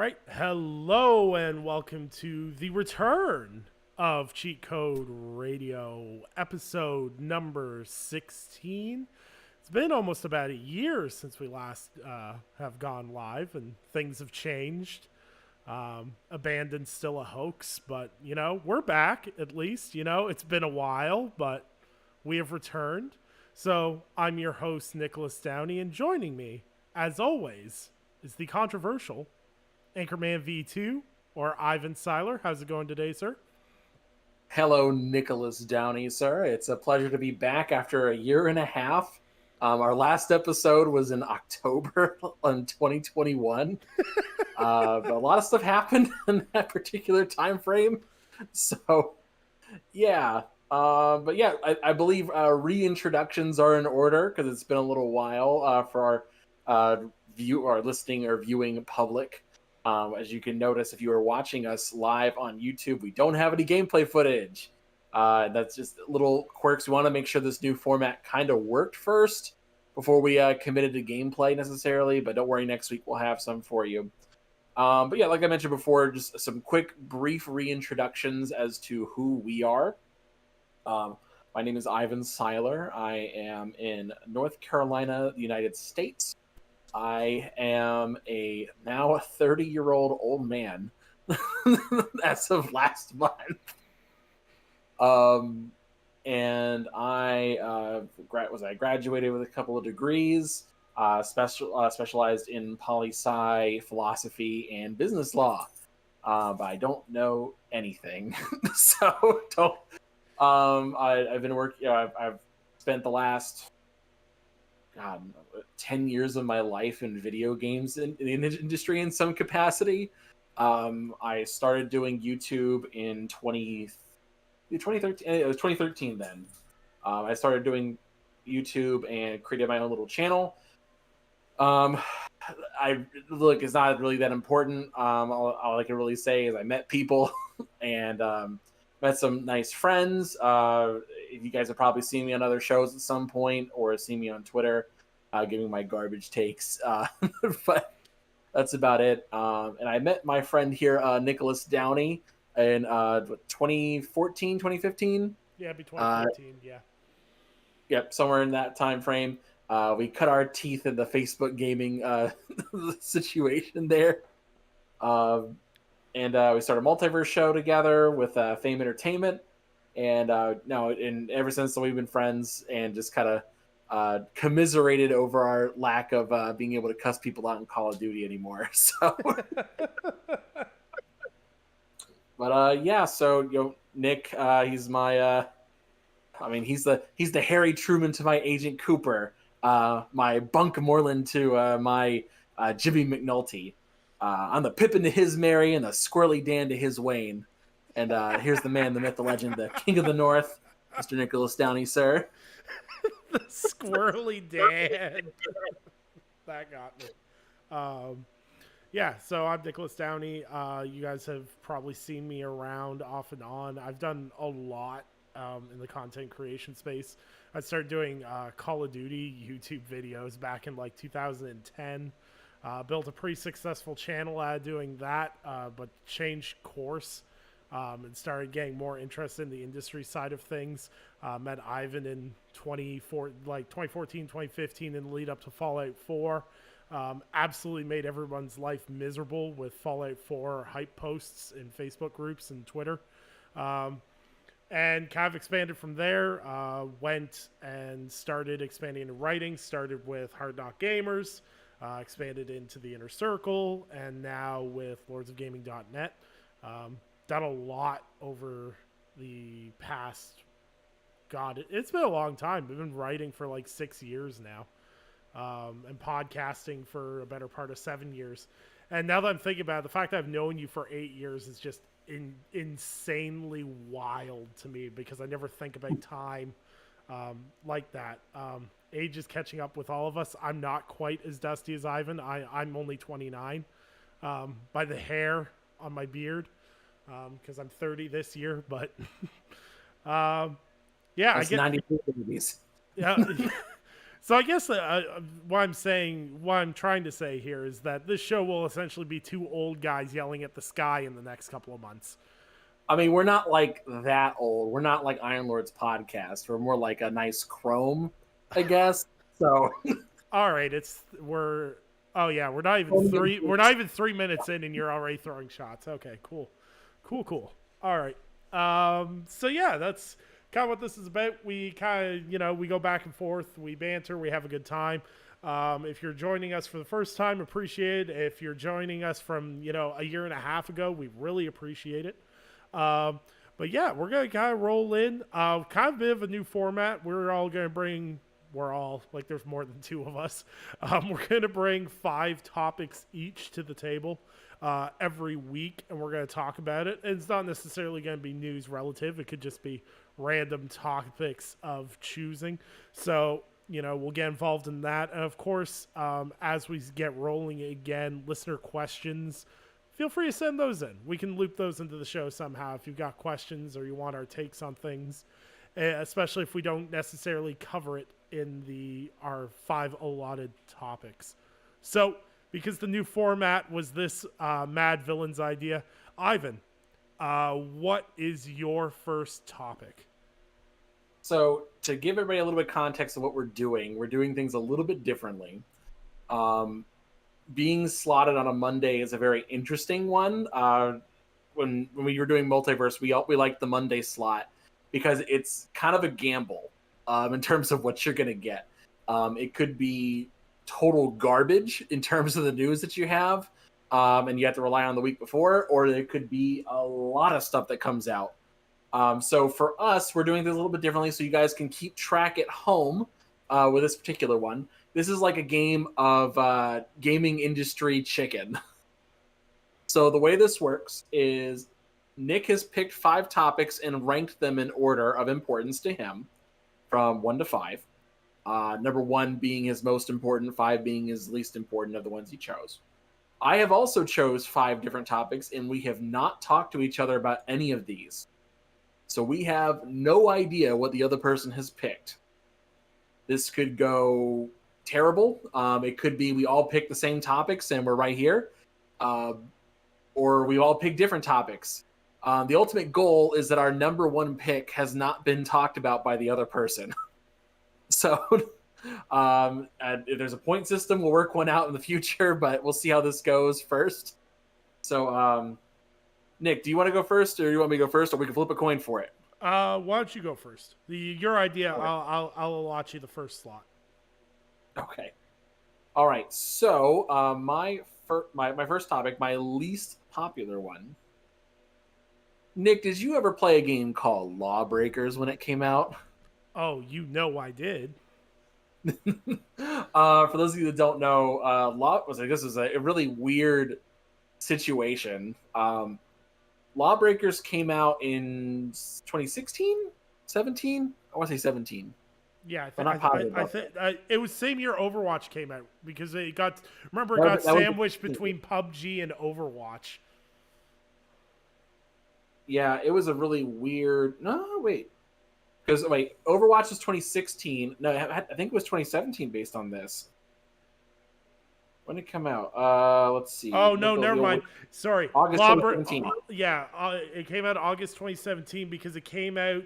right. Hello and welcome to the return of Cheat Code Radio, episode number 16. It's been almost about a year since we last have gone live, and things have changed. Abandoned's still a hoax, but, we're back at least. It's been a while, but we have returned. So I'm your host, Nicholas Downey, and joining me, as always, is the controversial Anchorman V2, or Ivan Seiler. How's it going today, sir? Hello, Nicholas Downey, sir. It's a pleasure to be back after a year and a half. Our last episode was in October in 2021. But a lot of stuff happened in that particular time frame. So, yeah. But yeah, I believe reintroductions are in order because it's been a little while for our listening or viewing public. As you can notice, if you are watching us live on YouTube, we don't have any gameplay footage. That's just little quirks. We want to make sure this new format kind of worked first before we committed to gameplay necessarily. But don't worry, next week we'll have some for you. But yeah, like I mentioned before, just some quick, brief reintroductions as to who we are. My name is Ivan Seiler. I am in North Carolina, the United States. I am a now 30-year-old old man as of last month. And I graduated with a couple of degrees, specialized in poli-sci, philosophy, and business law. But I don't know anything, so don't. I've been working. I've spent the last 10 years of my life in video games in the industry in some capacity. I started doing YouTube in 2013. It was 2013 then. I started doing YouTube and created my own little channel. It's not really that important. All I can really say is I met people and met some nice friends. You guys have probably seen me on other shows at some point or seen me on Twitter giving my garbage takes. But that's about it. And I met my friend here, Nicholas Downey, in 2014, 2015. Yeah, it'd be 2014, yeah. Yep, somewhere in that time frame. We cut our teeth in the Facebook gaming situation there. And we started a Multiverse show together with Fame Entertainment. And ever since we've been friends and just kind of commiserated over our lack of being able to cuss people out in Call of Duty anymore. So, but so Nick, he's my, he's the Harry Truman to my Agent Cooper, my Bunk Moreland to my Jimmy McNulty. I'm the Pippin to his Mary and the Squirrely Dan to his Wayne. And here's the man, the myth, the legend, the King of the North, Mr. Nicholas Downey, sir. The Squirrely Dan. That got me. Yeah, so I'm Nicholas Downey. You guys have probably seen me around off and on. I've done a lot in the content creation space. I started doing Call of Duty YouTube videos back in like 2010. Built a pretty successful channel out of doing that, but changed course and started getting more interest in the industry side of things. Met Ivan in 2014, 2015 in the lead up to Fallout 4. Absolutely made everyone's life miserable with Fallout 4 hype posts in Facebook groups and Twitter. And kind of expanded from there, went and started expanding into writing, started with Hard Knock Gamers, expanded into the Inner Circle, and now with lordsofgaming.net. Done a lot over the past, it's been a long time. I've been writing for like 6 years now, and podcasting for a better part of 7 years. And now that I'm thinking about it, the fact that I've known you for 8 years is just insanely wild to me because I never think about time like that. Age is catching up with all of us. I'm not quite as dusty as Ivan. I'm only 29 by the hair on my beard because I'm 30 this year. But yeah, that's 92 babies. Yeah. So I guess what I'm trying to say here is that this show will essentially be two old guys yelling at the sky in the next couple of months. I mean, we're not like that old. We're not like Iron Lord's podcast. We're more like a nice Chrome, I guess. So All right, oh yeah, we're not even 3 minutes in, and you're already throwing shots. Okay, cool, cool. All right, so yeah, that's kind of what this is about. We kind of we go back and forth, we banter, we have a good time. If you're joining us for the first time, appreciate it. If you're joining us from a year and a half ago, we really appreciate it. But yeah, we're gonna kind of roll in. Kind of a bit of a new format. We're all like there's more than two of us. We're gonna bring 5 topics each to the table every week, and we're gonna talk about it. And it's not necessarily gonna be news relative. It could just be random topics of choosing. So we'll get involved in that, and of course, as we get rolling again, listener questions, feel free to send those in. We can loop those into the show somehow if you've got questions or you want our takes on things, especially if we don't necessarily cover it in our 5 allotted topics. So, because the new format was this Mad Villains idea, Ivan, what is your first topic? So, to give everybody a little bit of context of what we're doing things a little bit differently. Being slotted on a Monday is a very interesting one. When we were doing Multiverse, we liked the Monday slot because it's kind of a gamble in terms of what you're going to get. It could be total garbage in terms of the news that you have, and you have to rely on the week before, or there could be a lot of stuff that comes out. So for us, we're doing this a little bit differently so you guys can keep track at home with this particular one. This is like a game of gaming industry chicken. So the way this works is Nick has picked 5 topics and ranked them in order of importance to him from 1 to 5. Number 1 being his most important, 5 being his least important of the ones he chose. I have also chose 5 different topics, and we have not talked to each other about any of these. So we have no idea what the other person has picked. This could go terrible. It could be we all pick the same topics and we're right here. Or we all pick different topics. The ultimate goal is that our number 1 pick has not been talked about by the other person. So if there's a point system, we'll work one out in the future, but we'll see how this goes first. So Nick, do you want to go first, or do you want me to go first, or we can flip a coin for it? Why don't you go first? Your idea. Okay. I'll allot you the first slot. Okay. All right. So my first topic, my least popular one. Nick, did you ever play a game called Lawbreakers when it came out? Oh, I did. For those of you that don't know, this is a really weird situation. Lawbreakers came out in 2016, 17. I want to say 17. Yeah, I think it was same year Overwatch came out because it got sandwiched between PUBG and Overwatch. Yeah, it was a really weird. No, wait, Overwatch was 2016. No, I think it was 2017 based on this. When did it come out? Let's see. Oh no, never mind. Sorry, August 2017. Yeah, it came out August 2017 because it came out.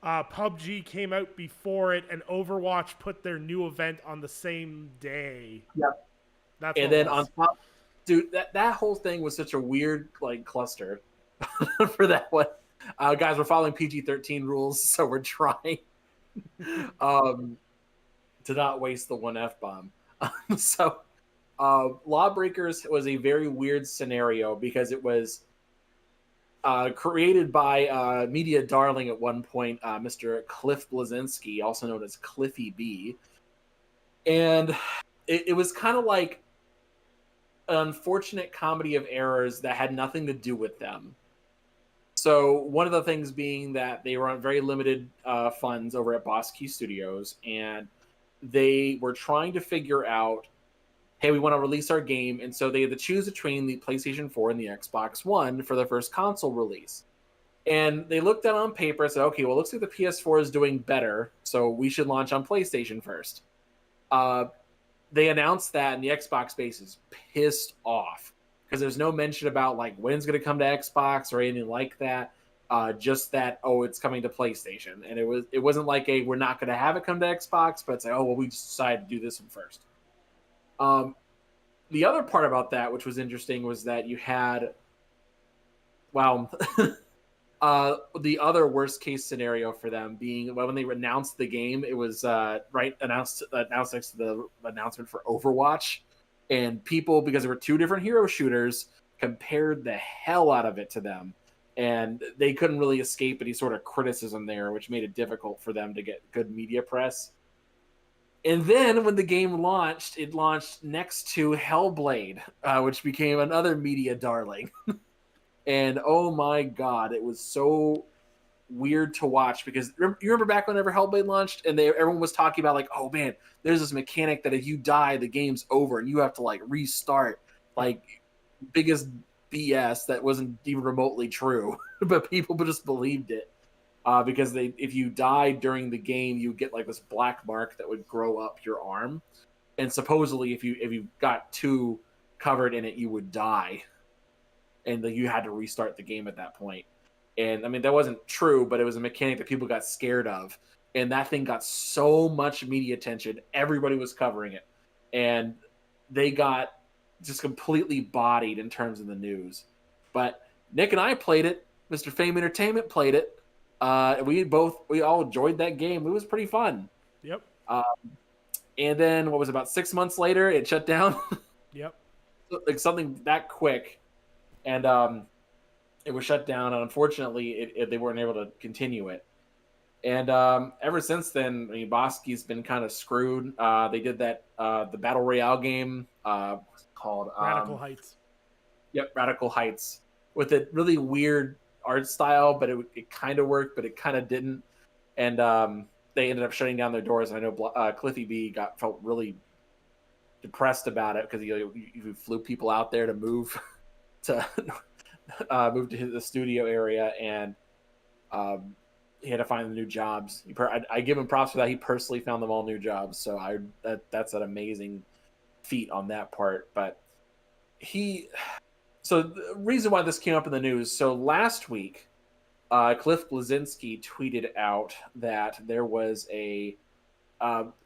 PUBG came out before it, and Overwatch put their new event on the same day. Yep. And then on top, dude, that whole thing was such a weird cluster for that one. Guys, we're following PG-13 rules, so we're trying to not waste the one F-bomb. So Lawbreakers was a very weird scenario because it was created by media darling at one point, Mr. Cliff Bleszinski, also known as Cliffy B. And it was kind of like an unfortunate comedy of errors that had nothing to do with them. So one of the things being that they were on very limited funds over at Boss Key Studios, and they were trying to figure out, hey, we want to release our game, and so they had to choose between the PlayStation 4 and the Xbox One for their first console release. And they looked at it on paper and said, okay, well, it looks like the PS4 is doing better, so we should launch on PlayStation first. Uh, they announced that, and the Xbox base is pissed off because there's no mention about like when it's going to come to Xbox or anything like that. Just that, oh, it's coming to PlayStation, and it wasn't like a we're not going to have it come to Xbox, but it's like, oh well, we just decided to do this one first. Um, the other part about that, which was interesting, was that you had, well, the other worst case scenario for them being when they announced the game, it was announced next to the announcement for Overwatch, and people, because there were two different hero shooters, compared the hell out of it to them, and they couldn't really escape any sort of criticism there, which made it difficult for them to get good media press. And then when the game launched, it launched next to Hellblade, which became another media darling. And oh my god, it was so weird to watch because you remember back whenever Hellblade launched and everyone was talking about like, oh man, there's this mechanic that if you die, the game's over and you have to like restart. Like biggest BS that wasn't even remotely true, but people just believed it because if you died during the game, you get like this black mark that would grow up your arm, and supposedly if you got too covered in it, you would die, and you had to restart the game at that point. And I mean, that wasn't true, but it was a mechanic that people got scared of. And that thing got so much media attention. Everybody was covering it. And they got just completely bodied in terms of the news. But Nick and I played it. Mr. Fame Entertainment played it. We all enjoyed that game. It was pretty fun. Yep. And then what was it, about 6 months later, it shut down. Yep. Like something that quick. And it was shut down, and unfortunately, they weren't able to continue it. And ever since then, I mean, Bosky's been kind of screwed. They did that the Battle Royale game, what's it called? Radical Heights. Yep, Radical Heights, with a really weird art style, but it kind of worked, but it kind of didn't. And they ended up shutting down their doors. And I know Cliffy B felt really depressed about it because you flew people out there to move to move to the studio area, and he had to find new jobs. I give him props for that. He personally found them all new jobs, so that's an amazing feat on that part. But so the reason why this came up in the news, so last week, Cliff Bleszinski tweeted out that there was a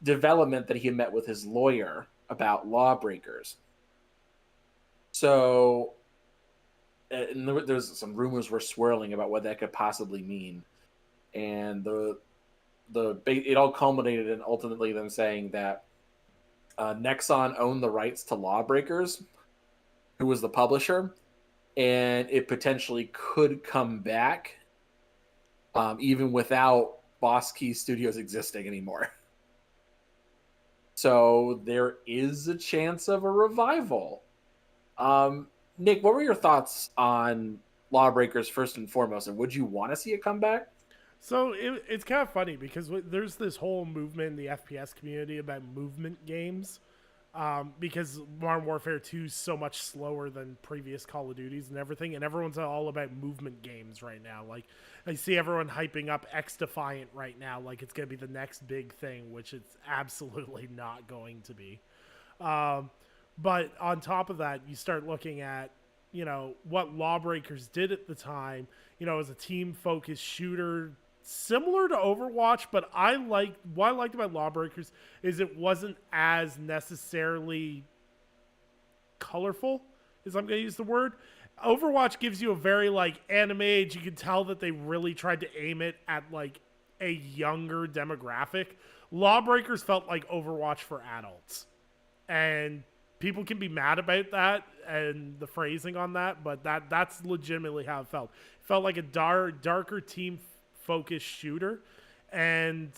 development that he had met with his lawyer about Lawbreakers. So and there's some rumors were swirling about what that could possibly mean, and it all culminated in ultimately them saying that Nexon owned the rights to Lawbreakers, who was the publisher, and it potentially could come back even without Boss Key Studios existing anymore. So there is a chance of a revival. Nick, what were your thoughts on Lawbreakers first and foremost, and would you want to see it come back? So it's kind of funny because there's this whole movement in the FPS community about movement games, because Modern Warfare 2 is so much slower than previous Call of Duties and everything, and everyone's all about movement games right now. Like, I see everyone hyping up X Defiant right now like it's going to be the next big thing, which it's absolutely not going to be. But on top of that, you start looking at, what Lawbreakers did at the time, as a team-focused shooter, similar to Overwatch, but what I liked about Lawbreakers is it wasn't as necessarily colorful, as I'm going to use the word. Overwatch gives you a very, anime age. You can tell that they really tried to aim it at, a younger demographic. Lawbreakers felt like Overwatch for adults. And people can be mad about that and the phrasing on that, but that's legitimately how it felt. It felt like a darker team-focused shooter, and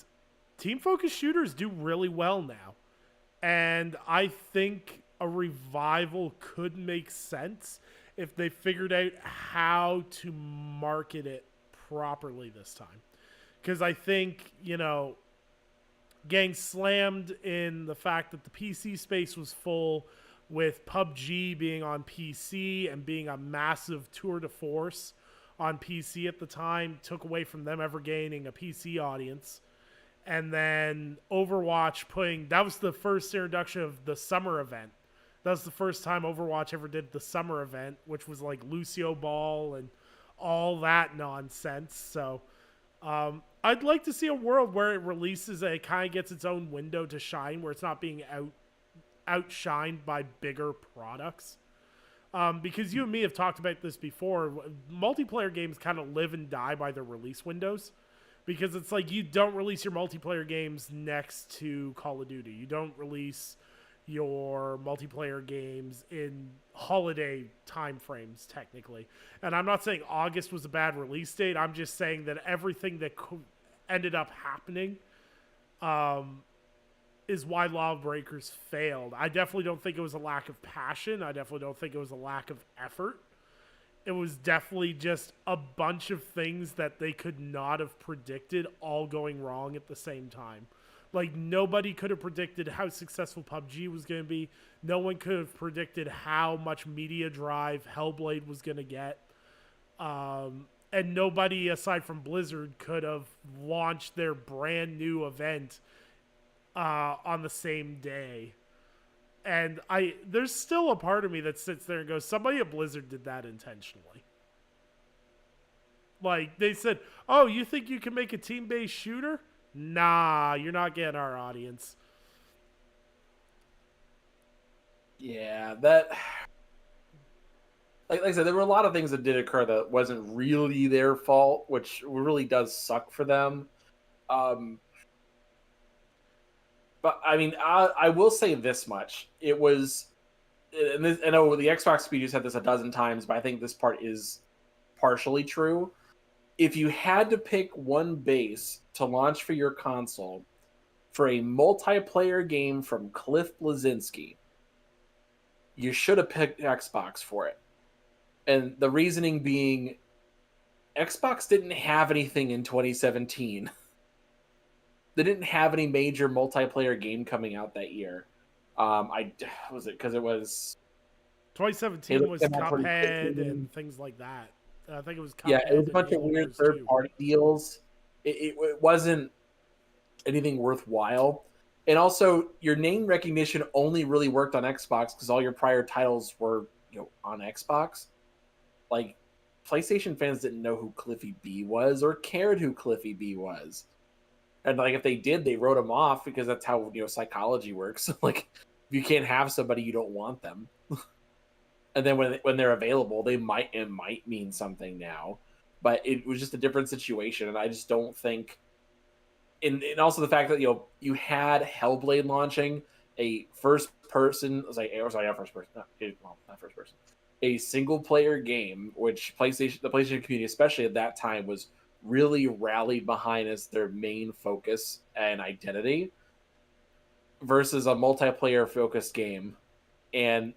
team-focused shooters do really well now. And I think a revival could make sense if they figured out how to market it properly this time. Because I think, getting slammed in the fact that the PC space was full, with PUBG being on PC and being a massive tour de force on PC at the time, took away from them ever gaining a PC audience. And then Overwatch that was the first introduction of the summer event. That was the first time Overwatch ever did the summer event, which was like Lucio Ball and all that nonsense. So I'd like to see a world where it releases it kind of gets its own window to shine, where it's not being outshined by bigger products. Because you and me have talked about this before. Multiplayer games kind of live and die by their release windows. Because it's like you don't release your multiplayer games next to Call of Duty. You don't release your multiplayer games in holiday time frames, technically. And I'm not saying August was a bad release date. I'm just saying that everything that ended up happening is why Lawbreakers failed. I definitely don't think it was a lack of passion. I definitely don't think it was a lack of effort. It was definitely just a bunch of things that they could not have predicted all going wrong at the same time. Like, nobody could have predicted how successful PUBG was going to be. No one could have predicted how much media drive Hellblade was going to get. And nobody, aside from Blizzard, could have launched their brand new event on the same day. And there's still a part of me that sits there and goes, somebody at Blizzard did that intentionally. Like, they said, oh, you think you can make a team-based shooter? Nah, you're not getting our audience. Yeah, that... Like I said, there were a lot of things that did occur that wasn't really their fault, which really does suck for them. But, I mean, I will say this much. It was... And this, I know the Xbox speed said this a dozen times, but I think this part is partially true. If you had to pick one base to launch for your console for a multiplayer game from Cliff Bleszinski, you should have picked Xbox for it. And the reasoning being, Xbox didn't have anything in 2017. They didn't have any major multiplayer game coming out that year. Was it because it was 2017 was Cuphead and things like that. I think it was Cuphead. Yeah, it was a bunch of weird third-party deals. It wasn't anything worthwhile. And also, your name recognition only really worked on Xbox because all your prior titles were, on Xbox. Like, PlayStation fans didn't know who Cliffy B was or cared who Cliffy B was. And, like, if they did, they wrote him off because that's how, psychology works. Like, if you can't have somebody, you don't want them. And then when they're available, it might mean something now. But it was just a different situation, and I just don't think... And also the fact that, you had Hellblade launching, a first-person... not first person. A single-player game, which the PlayStation community, especially at that time, was really rallied behind as their main focus and identity, versus a multiplayer-focused game. And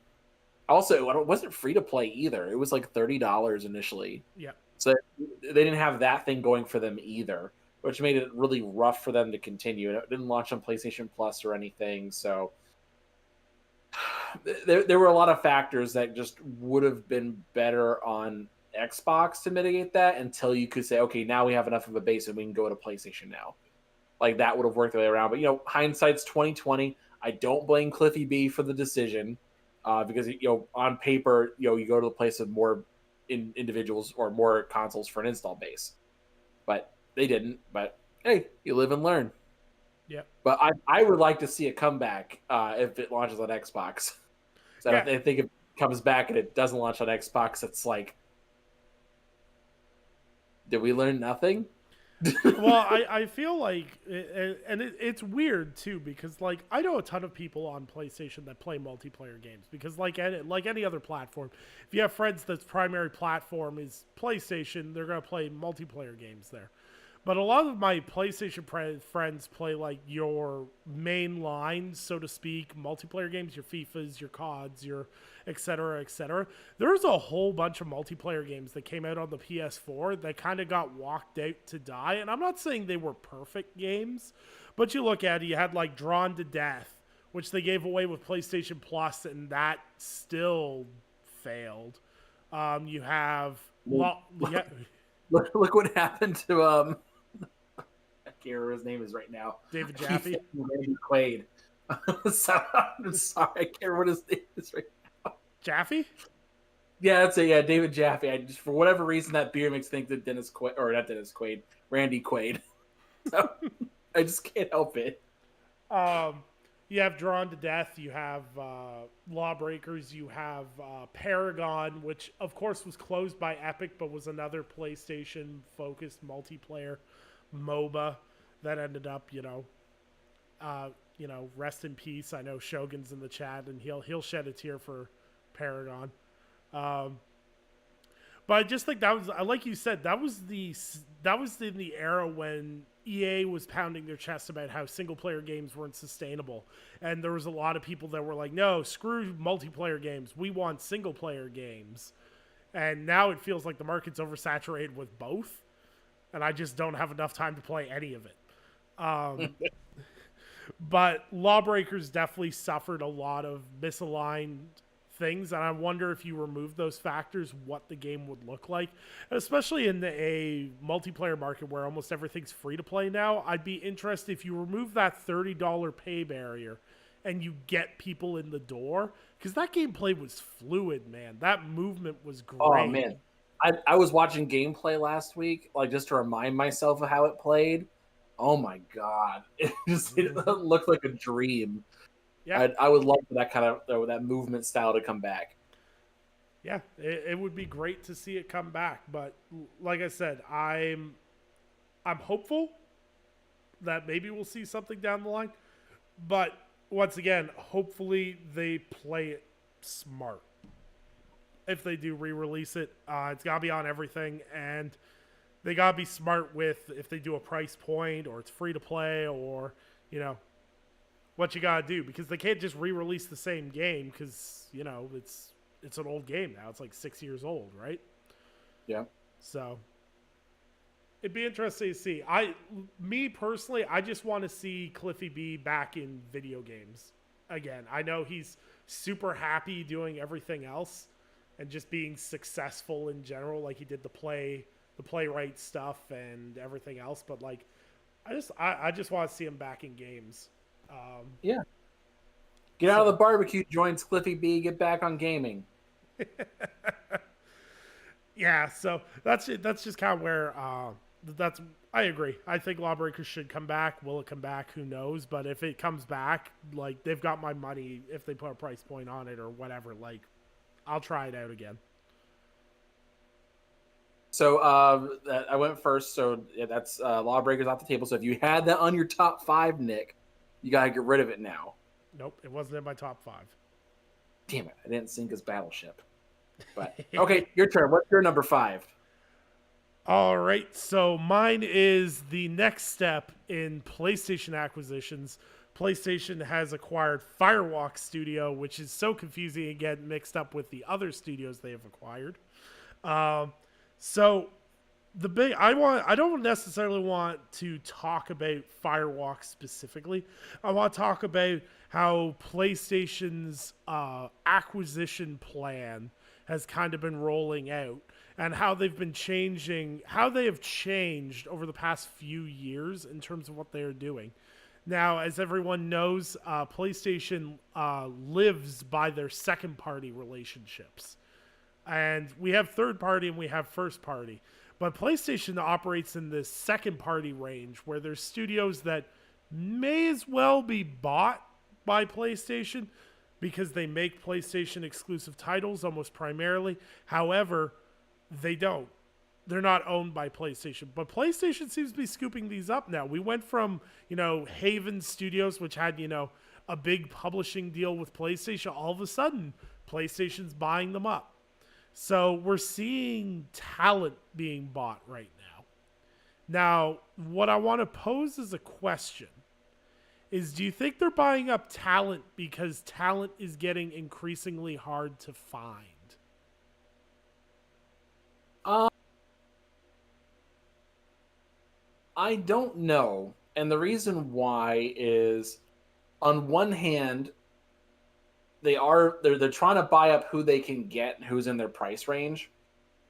also, it wasn't free to play either. It was like $30 initially. Yeah. So they didn't have that thing going for them either, which made it really rough for them to continue. And it didn't launch on PlayStation Plus or anything. So there were a lot of factors that just would have been better on Xbox to mitigate that until you could say, okay, now we have enough of a base and we can go to PlayStation now. Like, that would have worked the way around. But, hindsight's 2020. I don't blame Cliffy B for the decision. Because on paper, you go to the place of more individuals or more consoles for an install base, but they didn't. But hey, you live and learn. Yeah. But I would like to see a comeback if it launches on Xbox. So yeah. I think if it comes back and it doesn't launch on Xbox, it's like, did we learn nothing? Well, I feel like, it's weird too, because like I know a ton of people on PlayStation that play multiplayer games, because like any other platform, if you have friends that's primary platform is PlayStation, they're gonna play multiplayer games there. But a lot of my PlayStation friends play like your main line, so to speak, multiplayer games, your FIFAs, your CODs, your et cetera, et cetera. There's a whole bunch of multiplayer games that came out on the PS4 that kind of got walked out to die. And I'm not saying they were perfect games, but you look at it, you had like Drawn to Death, which they gave away with PlayStation Plus, and that still failed. You have... Look what happened to can't remember his name is right now. David I keep Jaffe. thinking Randy Quaid. So, I'm sorry, I can't remember what his name is right. Jaffe? Yeah, that's it. Yeah, David Jaffe. I just, for whatever reason, that beer makes me think that Dennis Quaid, or not Dennis Quaid, Randy Quaid. So I just can't help it. You have Drawn to Death, you have Lawbreakers, you have Paragon, which of course was closed by Epic, but was another PlayStation-focused multiplayer MOBA that ended up, rest in peace. I know Shogun's in the chat, and he'll shed a tear for Paragon. But I just think that was, like you said, that was in the era when EA was pounding their chest about how single player games weren't sustainable, and there was a lot of people that were like, "No, screw multiplayer games. We want single player games." And now it feels like the market's oversaturated with both, and I just don't have enough time to play any of it. But Lawbreakers definitely suffered a lot of misaligned things, and I wonder if you remove those factors, what the game would look like, especially in a multiplayer market where almost everything's free to play now. I'd be interested if you remove that $30 pay barrier and you get people in the door, because that gameplay was fluid, man. That movement was great. Oh man, I was watching gameplay last week, like just to remind myself of how it played. Oh my god, it looked like a dream. Yeah, I would love for that kind of that movement style to come back. Yeah, it would be great to see it come back. But like I said, I'm hopeful that maybe we'll see something down the line. But once again, hopefully they play it smart. If they do re-release it, it's got to be on everything, and they got to be smart with if they do a price point or it's free to play, or what you gotta do, because they can't just re-release the same game, because it's an old game now. It's like 6 years old, right? Yeah. So it'd be interesting to see. Me personally, I just want to see Cliffy B back in video games again. I know he's super happy doing everything else and just being successful in general, like he did the playwright stuff and everything else. But like, I just want to see him back in games. Yeah. Get out of the barbecue joints, Cliffy B. Get back on gaming. Yeah, so that's it. That's just kind of where I agree. I think Lawbreakers should come back. Will it come back? Who knows? But if it comes back, like, they've got my money. If they put a price point on it or whatever, like, I'll try it out again. So I went first. So yeah, that's Lawbreakers off the table. So if you had that on your top 5, Nick, you gotta get rid of it now. Nope, it wasn't in my top 5. Damn it, I didn't sink his battleship. But okay, your turn. What's your number 5? All right, so mine is the next step in PlayStation acquisitions. PlayStation has acquired Firewalk Studio, which is so confusing and get mixed up with the other studios they have acquired. So I don't necessarily want to talk about Firewalk specifically. I want to talk about how PlayStation's acquisition plan has kind of been rolling out, and how they have changed over the past few years in terms of what they are doing. Now, as everyone knows, PlayStation lives by their second-party relationships. And we have third-party and we have first-party. But PlayStation operates in this second-party range where there's studios that may as well be bought by PlayStation because they make PlayStation exclusive titles almost primarily. However, they don't. They're not owned by PlayStation. But PlayStation seems to be scooping these up now. We went from, Haven Studios, which had, a big publishing deal with PlayStation. All of a sudden, PlayStation's buying them up. So we're seeing talent being bought right now. Now, what I want to pose as a question is, do you think they're buying up talent because talent is getting increasingly hard to find? I don't know. And the reason why is, on one hand, they're trying to buy up who they can get and who's in their price range.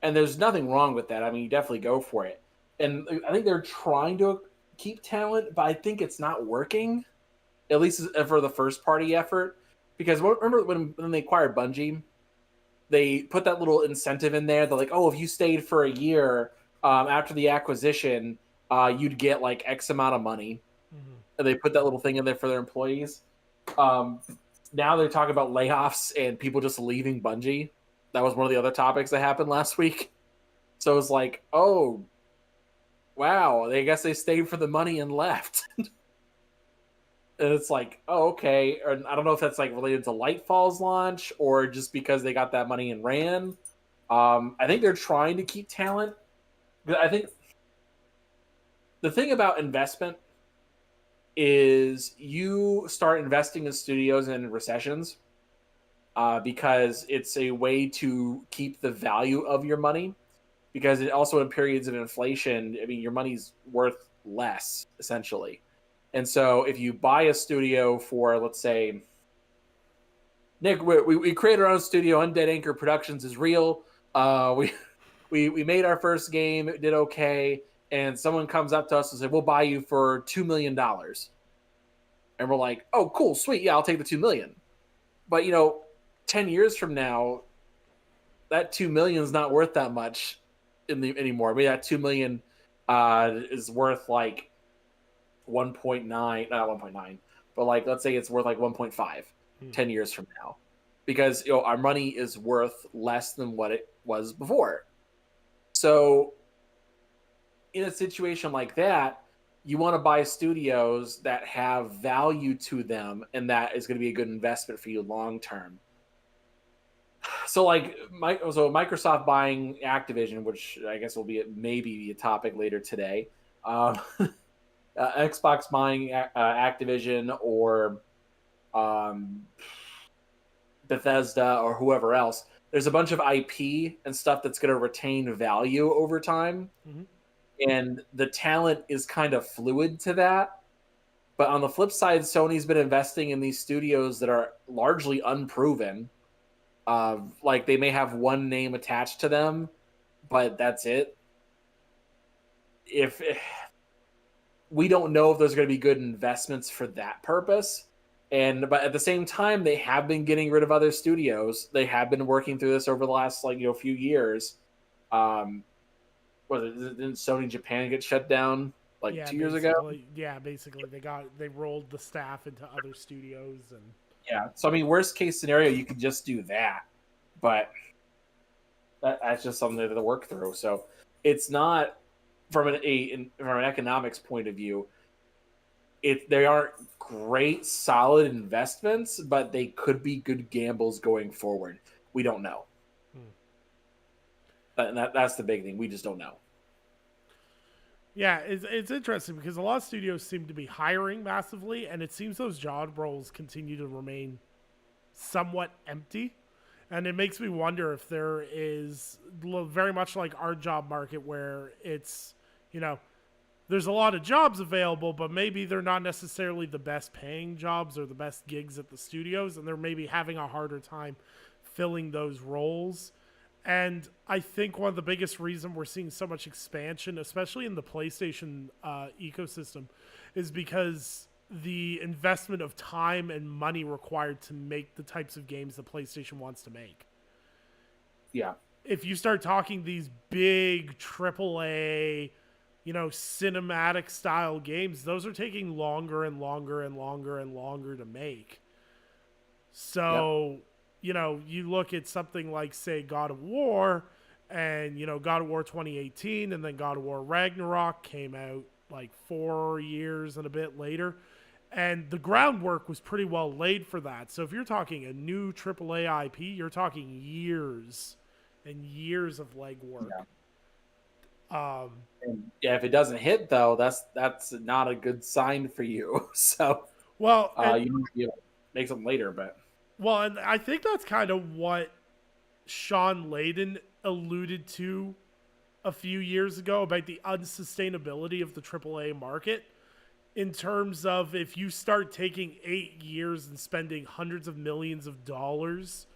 And there's nothing wrong with that. I mean, you definitely go for it. And I think they're trying to keep talent, but I think it's not working, at least for the first party effort. Because remember when they acquired Bungie, they put that little incentive in there. They're like, oh, if you stayed for a year after the acquisition, you'd get like X amount of money. Mm-hmm. And they put that little thing in there for their employees. Um, Now they're talking about layoffs and people just leaving Bungie. That was one of the other topics that happened last week. So it's like, oh, wow, I guess they stayed for the money and left. And it's like, oh, okay. And I don't know if that's like related to Lightfall's launch or just because they got that money and ran. I think they're trying to keep talent. But I think the thing about investment is you start investing in studios in recessions because it's a way to keep the value of your money. Because it also in periods of inflation, I mean, your money's worth less essentially. And so if you buy a studio for, let's say, Nick, we created our own studio. Undead Anchor Productions is real. We made our first game. It did okay. And someone comes up to us and said, we'll buy you for $2 million. And we're like, oh, cool, sweet. Yeah, I'll take the 2 million. But, 10 years from now, that 2 million is not worth that much anymore. Maybe that 2 million is worth like 1.9, not 1.9, but like, let's say it's worth like 1.5 10 years from now, because our money is worth less than what it was before. So in a situation like that, you want to buy studios that have value to them and that is going to be a good investment for you long term. So Microsoft buying Activision, which I guess will be maybe a topic later today. Xbox buying Activision or Bethesda or whoever else. There's a bunch of IP and stuff that's going to retain value over time. Mm-hmm. And the talent is kind of fluid to that. But on the flip side, Sony's been investing in these studios that are largely unproven. Like they may have one name attached to them, but that's it. If we don't know if there's going to be good investments for that purpose. But at the same time, they have been getting rid of other studios. They have been working through this over the last few years. Didn't Sony Japan get shut down 2 years ago? Yeah, basically they rolled the staff into other studios and yeah. So I mean, worst case scenario, you could just do that, but that's just something to work through. So it's not from an economics point of view. They aren't great, solid investments, but they could be good gambles going forward. We don't know. And that's the big thing. We just don't know. Yeah, it's interesting because a lot of studios seem to be hiring massively, and it seems those job roles continue to remain somewhat empty. And it makes me wonder if there is very much like our job market where it's, there's a lot of jobs available, but maybe they're not necessarily the best paying jobs or the best gigs at the studios, and they're maybe having a harder time filling those roles. And I think one of the biggest reasons we're seeing so much expansion, especially in the PlayStation ecosystem, is because the investment of time and money required to make the types of games that PlayStation wants to make. Yeah. If you start talking these big AAA, cinematic style games, those are taking longer and longer and longer and longer to make. So... Yep. You look at something like, say, God of War, and, God of War 2018, and then God of War Ragnarok came out 4 years and a bit later. And the groundwork was pretty well laid for that. So if you're talking a new AAA IP, you're talking years and years of legwork. Yeah. If it doesn't hit, though, that's not a good sign for you. So, you need to be able to make something later, but... Well, and I think that's kind of what Sean Layden alluded to a few years ago about the unsustainability of the AAA market, in terms of if you start taking 8 years and spending hundreds of millions of dollars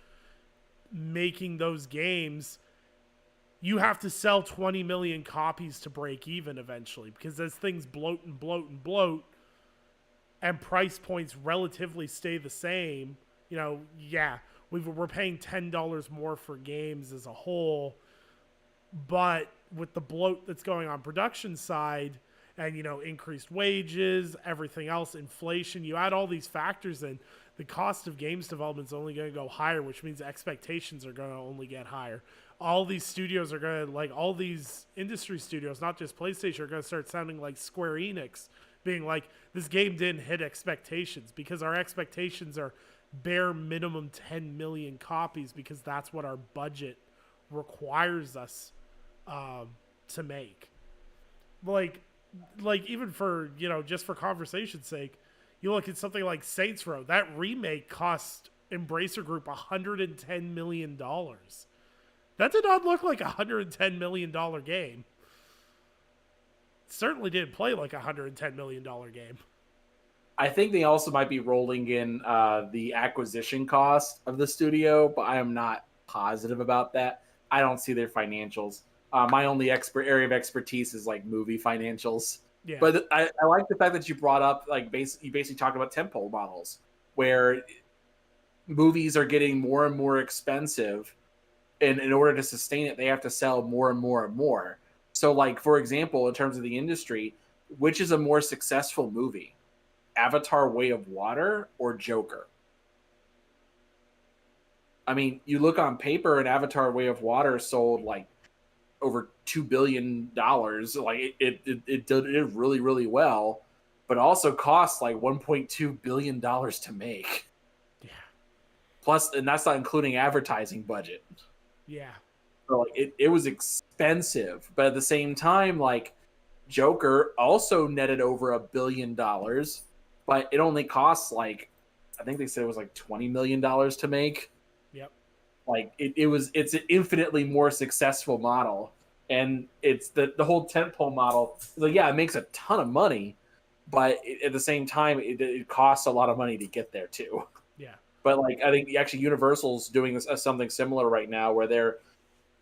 making those games, you have to sell 20 million copies to break even eventually, because as things bloat and bloat and bloat and price points relatively stay the same, yeah, we're paying $10 more for games as a whole, but with the bloat that's going on production side and increased wages, everything else, inflation, you add all these factors in, the cost of games development is only going to go higher, which means expectations are going to only get higher. All these studios are going to, like, all these industry studios, not just PlayStation, are going to start sounding like Square Enix, being like, this game didn't hit expectations, because our expectations are bare minimum 10 million copies, because that's what our budget requires us to make. Like even for, just for conversation's sake, you look at something like Saints Row. That remake cost Embracer Group $110 million. That did not look like a $110 million game. It certainly didn't play like a $110 million game. I think they also might be rolling in the acquisition cost of the studio, but I am not positive about that. I don't see their financials. My only area of expertise is like movie financials. Yeah. But I like the fact that you brought up, like, you basically talked about tentpole models, where movies are getting more and more expensive, and in order to sustain it, they have to sell more and more and more. So, like, for example, in terms of the industry, which is a more successful movie? Avatar: Way of Water or Joker? I mean, you look on paper, and Avatar: Way of Water sold like over $2 billion. Like it did really, really well, but also cost like $1.2 billion to make. Yeah. Plus, and that's not including advertising budget. Yeah. So like it was expensive, but at the same time, like, Joker also netted over $1 billion, but it only costs, like, I think they said it was like $20 million to make. Yep. Like it's an infinitely more successful model, and it's the whole tentpole model. Like, yeah, it makes a ton of money, but at the same time, it costs a lot of money to get there too. Yeah. But like, I think actually Universal's doing something similar right now, where they're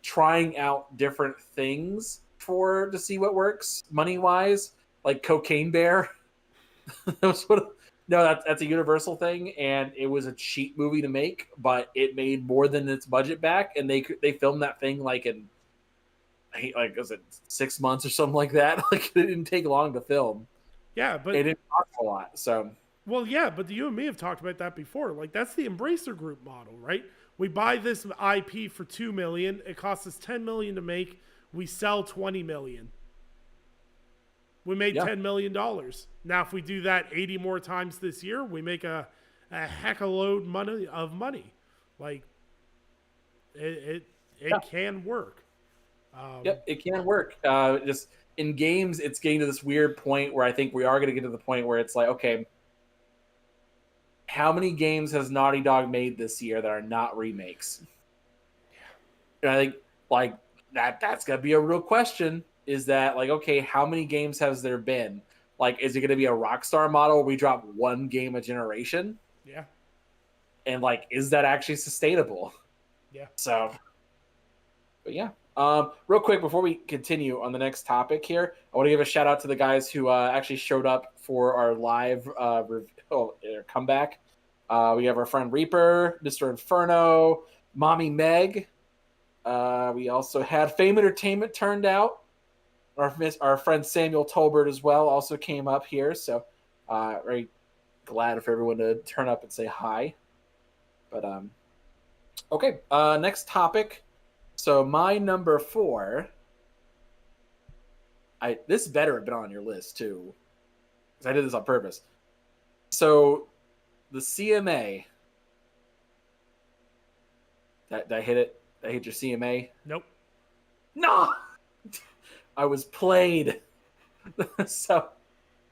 trying out different things to see what works money wise, like Cocaine Bear. No, that's a Universal thing, and it was a cheap movie to make, but it made more than its budget back, and they filmed that thing like in, like, was it 6 months or something like that? Like, it didn't take long to film. Yeah, but It didn't cost a lot, so. Well, yeah, but you and me have talked about that before. Like, that's the Embracer Group model, right? We buy this IP for $2 million. It costs us $10 million to make. We sell $20 million. We made $10 million. Now, if we do that 80 more times this year, we make a heck of a load of money. Like, it can work. Yep, it can work. Just in games, it's getting to this weird point where I think we are going to get to the point where it's like, okay, how many games has Naughty Dog made this year that are not remakes? Yeah. And I think, like, that's going to be a real question. Is that, like, okay, how many games has there been? Like, is it going to be a Rockstar model where we drop one game a generation? Yeah. And, like, is that actually sustainable? Yeah. So, but yeah. Real quick, before we continue on the next topic here, I want to give a shout out to the guys who actually showed up for our live comeback. We have our friend Reaper, Mr. Inferno, Mommy Meg. We also had Fame Entertainment turned out. Our friend Samuel Tolbert as well also came up here. So very glad for everyone to turn up and say hi. But okay, next topic. So my number 4, this better have been on your list too, because I did this on purpose. So the CMA. Did I hit it? Did I hit your CMA? Nope. No! I was played. So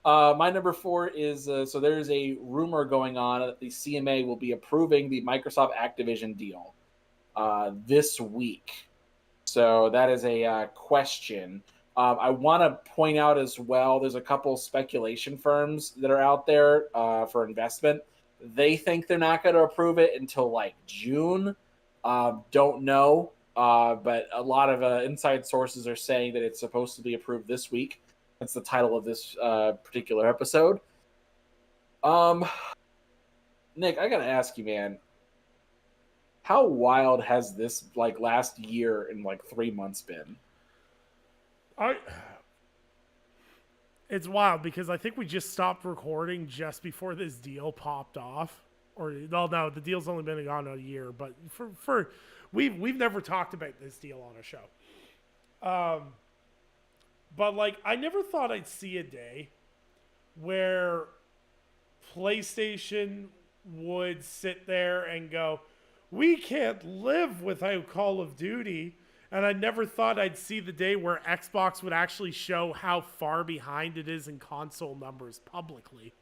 my number 4 is, so there's a rumor going on that the CMA will be approving the Microsoft Activision deal this week. So that is a question. I want to point out as well, there's a couple speculation firms that are out there for investment. They think they're not going to approve it until like June. Don't know. but a lot of inside sources are saying that it's supposed to be approved this week. That's the title of this particular episode. Nick, I gotta ask you, man, how wild has this like last year and like 3 months been? I It's wild because I think we just stopped recording just before this deal popped off. Or no, the deal's only been on a year, but for we've never talked about this deal on a show. But like I never thought I'd see a day where PlayStation would sit there and go, "We can't live without Call of Duty." And I never thought I'd see the day where Xbox would actually show how far behind it is in console numbers publicly.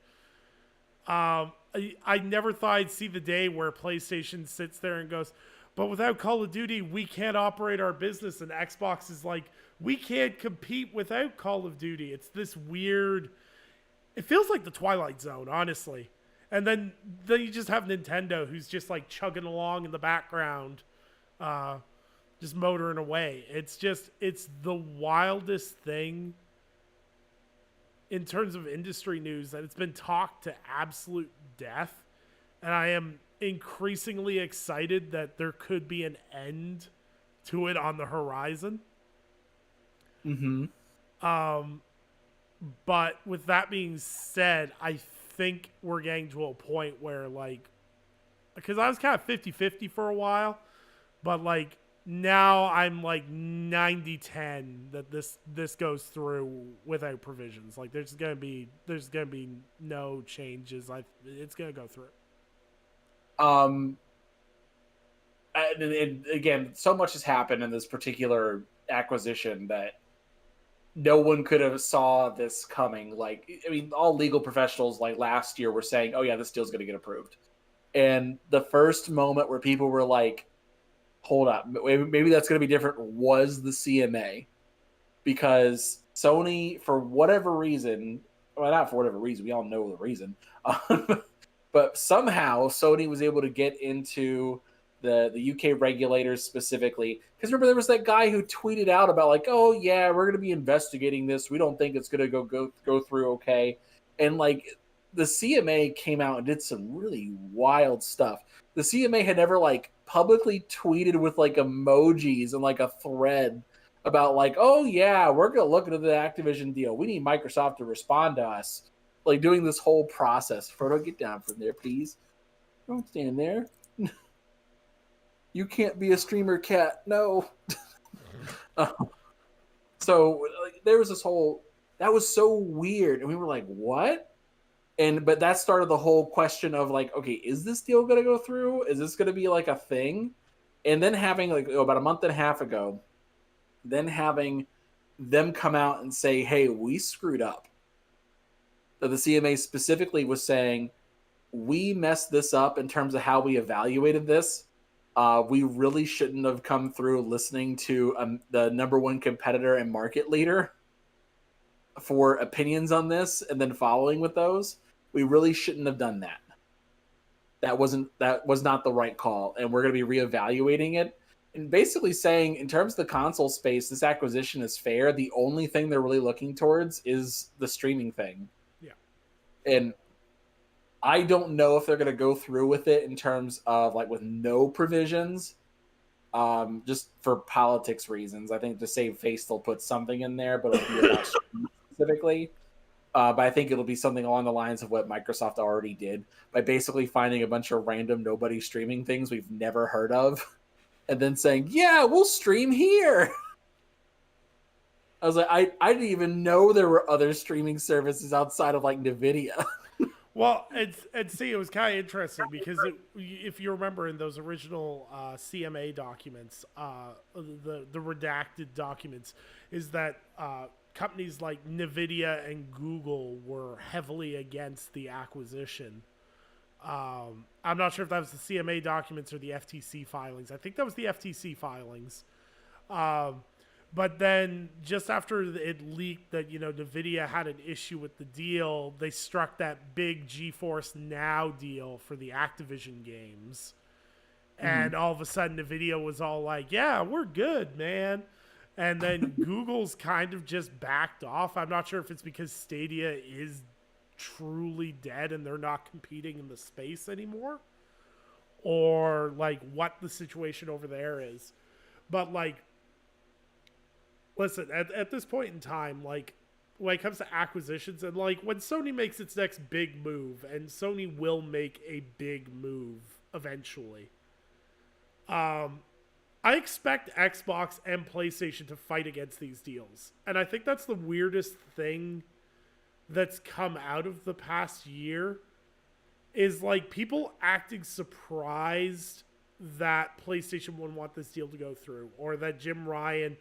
I never thought I'd see the day where PlayStation sits there and goes, "But without Call of Duty, we can't operate our business." And Xbox is like, "We can't compete without Call of Duty." It's this weird. It feels like the Twilight Zone, honestly. And then you just have Nintendo, who's just like chugging along in the background, just motoring away. It's the wildest thing in terms of industry news that it's been talked to absolute death. And I am increasingly excited that there could be an end to it on the horizon. Mm-hmm. But with that being said, I think we're getting to a point where, like, because I was kind of 50-50 for a while, but like now I'm like 90-10 that this goes through without provisions. Like there's gonna be no changes. It's gonna go through. And again, so much has happened in this particular acquisition that no one could have saw this coming. Like, I mean, all legal professionals like last year were saying, "Oh yeah, this deal's going to get approved." And the first moment where people were like, "Hold up, maybe that's going to be different," was the CMA, because Sony, for whatever reason, well, not for whatever reason, we all know the reason, but somehow Sony was able to get into the UK regulators specifically. Because remember, there was that guy who tweeted out about like, "Oh yeah, we're going to be investigating this. We don't think it's going to go through okay." And like the CMA came out and did some really wild stuff. The CMA had never like publicly tweeted with like emojis and like a thread about like, "Oh yeah, we're going to look into the Activision deal. We need Microsoft to respond to us." Like doing this whole process. Frodo, get down from there, please. Don't stand there. You can't be a streamer cat. No. So like, there was this whole, that was so weird. And we were like, what? But that started the whole question of like, okay, is this deal going to go through? Is this going to be like a thing? And then having like about a month and a half ago, then having them come out and say, "Hey, we screwed up." So the CMA specifically was saying, "We messed this up in terms of how we evaluated this. We really shouldn't have come through listening to the number one competitor and market leader for opinions on this and then following with those. We really shouldn't have done that. That was not the right call, and we're going to be reevaluating it." And basically saying, in terms of the console space, this acquisition is fair. The only thing they're really looking towards is the streaming thing. Yeah. And I don't know if they're going to go through with it in terms of like with no provisions, just for politics reasons. I think to save face, they'll put something in there, but it'll be about specifically. But I think it'll be something along the lines of what Microsoft already did by basically finding a bunch of random nobody streaming things we've never heard of, and then saying, "Yeah, we'll stream here." I was like, I didn't even know there were other streaming services outside of like NVIDIA. Well, see, it was kind of interesting because if you remember in those original CMA documents, the redacted documents, is that companies like NVIDIA and Google were heavily against the acquisition. I'm not sure if that was the CMA documents or the FTC filings. I think that was the FTC filings. But then just after it leaked that, NVIDIA had an issue with the deal, they struck that big GeForce Now deal for the Activision games. And all of a sudden, the video was all like, yeah, we're good, man. And then Google's kind of just backed off. I'm not sure if it's because Stadia is truly dead and they're not competing in the space anymore, or like what the situation over there is. But like, listen, at this point in time, like when it comes to acquisitions, and like when Sony makes its next big move, and Sony will make a big move eventually, I expect Xbox and PlayStation to fight against these deals. And I think that's the weirdest thing that's come out of the past year, is like people acting surprised that PlayStation wouldn't want this deal to go through, or that Jim Ryan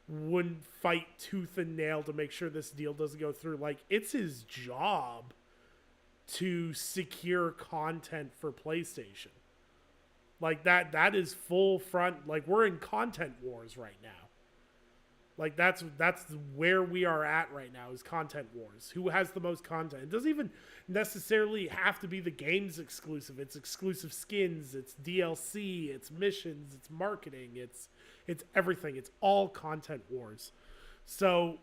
wouldn't fight tooth and nail to make sure this deal doesn't go through. Like, it's his job to secure content for PlayStation. Like that is full front. Like, we're in content wars right now. Like that's where we are at right now, is content wars. Who has the most content? It doesn't even necessarily have to be the game's exclusive. It's exclusive skins, it's DLC, it's missions, it's marketing, it's everything. It's all content wars. So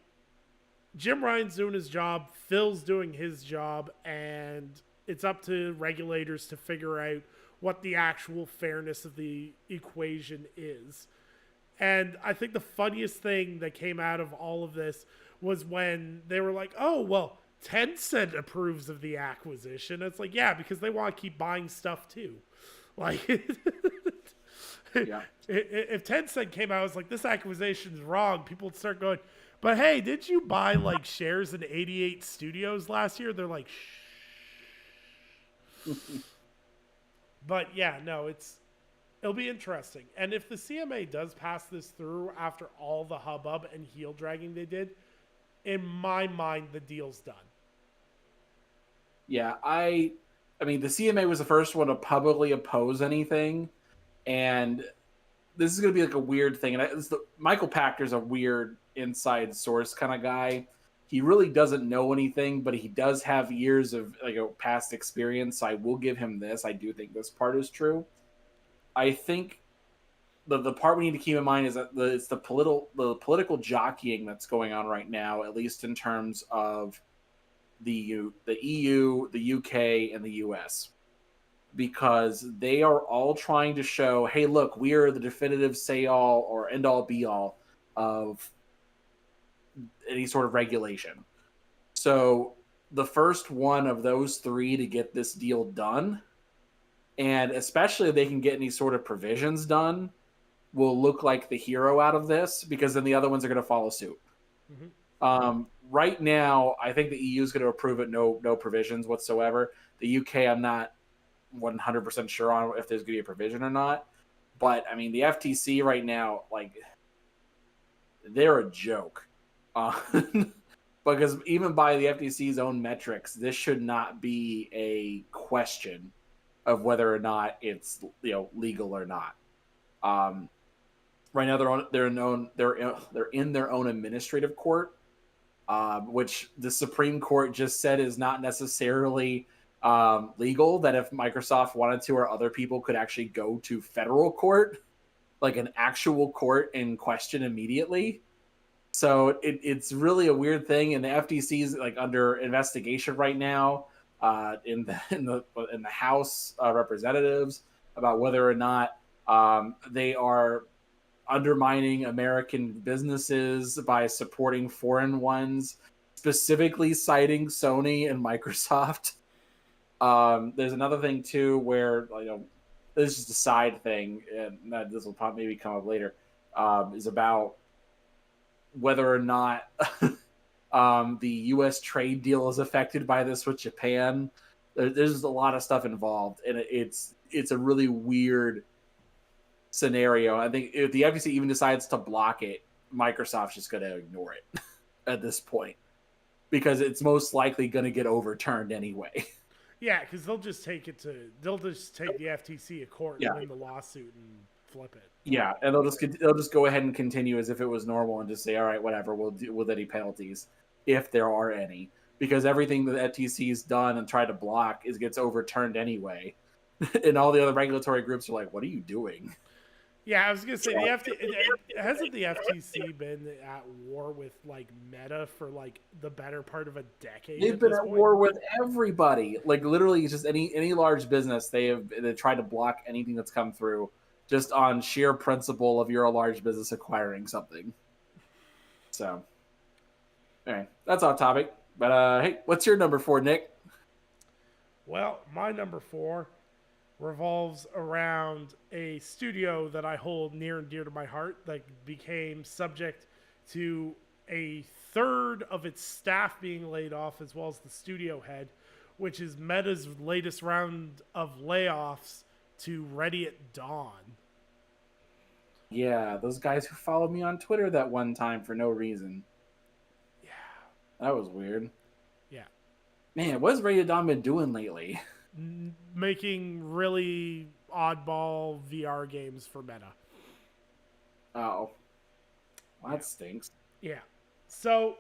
Jim Ryan's doing his job, Phil's doing his job, and it's up to regulators to figure out what the actual fairness of the equation is. And I think the funniest thing that came out of all of this was when they were like, oh, well, Tencent approves of the acquisition. It's like, yeah, because they want to keep buying stuff too. Like, Yeah. if Tencent came out, I was like, this acquisition is wrong, people would start going, but hey, did you buy like shares in 88 Studios last year? They're like, shh. But yeah, no, it'll be interesting. And if the CMA does pass this through after all the hubbub and heel dragging they did, in my mind, the deal's done. Yeah, I mean, the CMA was the first one to publicly oppose anything, and this is going to be like a weird thing. And Michael Pachter's a weird inside source kind of guy. He really doesn't know anything, but he does have years of like a past experience. So I will give him this. I do think this part is true. I think the part we need to keep in mind is that it's the political jockeying that's going on right now, at least in terms of the EU, the UK, and the US, because they are all trying to show, hey, look, we are the definitive say-all or end-all be-all of any sort of regulation. So the first one of those three to get this deal done, and especially if they can get any sort of provisions done, will look like the hero out of this, because then the other ones are going to follow suit. Mm-hmm. Right now, I think the EU is going to approve it, no provisions whatsoever. The UK, I'm not 100% sure on if there's going to be a provision or not. But, I mean, the FTC right now, like, they're a joke. Because even by the FTC's own metrics, this should not be a question of whether or not it's legal or not. Right now they're in their own administrative court, which the Supreme Court just said is not necessarily legal. That if Microsoft wanted to, or other people could actually go to federal court, like an actual court, and question immediately. So it's really a weird thing, and the FTC is like under investigation right now in the House Representatives about whether or not they are undermining American businesses by supporting foreign ones, specifically citing Sony and Microsoft. There's another thing too where this is just a side thing, and this will probably maybe come up later. Is about whether or not the U.S. trade deal is affected by this with Japan. There's a lot of stuff involved, and it's a really weird scenario. I think if the FTC even decides to block it, Microsoft's just going to ignore it at this point, because it's most likely going to get overturned anyway. Yeah, because they'll just take the FTC to court and win the lawsuit and flip it. Yeah, and they'll just go ahead and continue as if it was normal and just say, all right, whatever, we'll deal with any penalties if there are any, because everything that FTC's done and tried to block gets overturned anyway. And all the other regulatory groups are like, "What are you doing?" Yeah, I was gonna say hasn't the FTC been at war with like Meta for like the better part of a decade They've at been this at point? war with everybody. Like literally, just any large business, they tried to block anything that's come through, just on sheer principle of you're a large business acquiring something. So, anyway, that's off topic. But hey, what's your number 4, Nick? Well, my number 4 revolves around a studio that I hold near and dear to my heart that became subject to a third of its staff being laid off, as well as the studio head, which is Meta's latest round of layoffs to Ready at Dawn. Yeah, those guys who followed me on Twitter that one time for no reason. Yeah, That was weird. yeah. Man, what's Rated Dawn been doing lately? Making really oddball VR games for Meta. Oh, well, Yeah, that stinks. yeah. So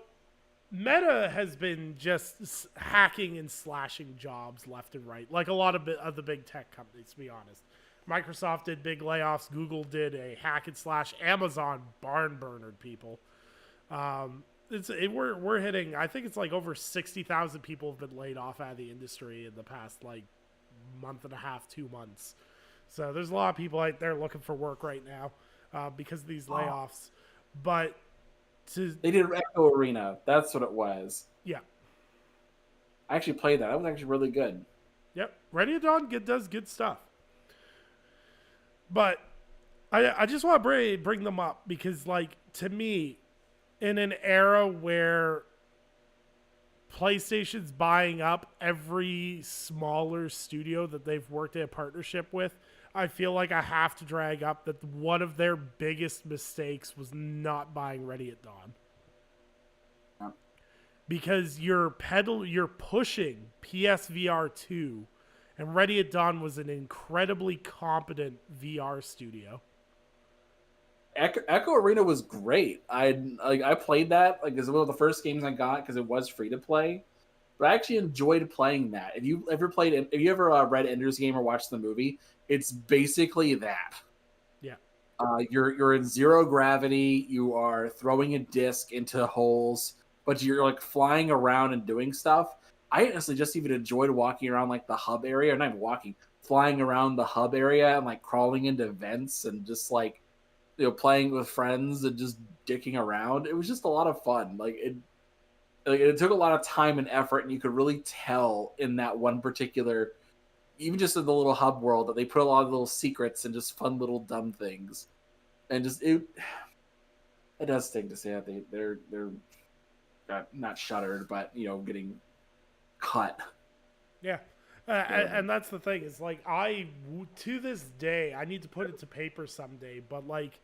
Meta has been just hacking and slashing jobs left and right, like a lot of the big tech companies, to be honest. Microsoft did big layoffs. Google did a hack and slash. Amazon barn burnered people. We're hitting. I think it's like over 60,000 people have been laid off out of the industry in the past like month and a half, 2 months. So there's a lot of people out there looking for work right now because of these Oh, layoffs. But to they did Echo Arena. That's what it was. yeah, I actually played that. That was actually really good. yep. Ready Dawn does good stuff. But I just want to bring them up because, like, to me, in an era where PlayStation's buying up every smaller studio that they've worked in a partnership with, I feel like I have to drag up that one of their biggest mistakes was not buying Ready at Dawn. Yeah. Because you're pushing PSVR 2, and Ready at Dawn was an incredibly competent VR studio. Echo Arena was great. I played that like as one of the first games I got because it was free to play. But I actually enjoyed playing that. If you ever read Ender's Game or watched the movie, it's basically that. Yeah. You're in zero gravity. You are throwing a disc into holes, but you're like flying around and doing stuff. I honestly just even enjoyed walking around like the hub area, or not even walking, flying around the hub area and like crawling into vents and just like playing with friends and just dicking around. It was just a lot of fun. It took a lot of time and effort, and you could really tell in that one particular, even just in the little hub world, that they put a lot of little secrets and just fun little dumb things. And just it does stink to say that they're not shuttered, but getting cut. Yeah. And that's the thing is like to this day I need to put it to paper someday, but like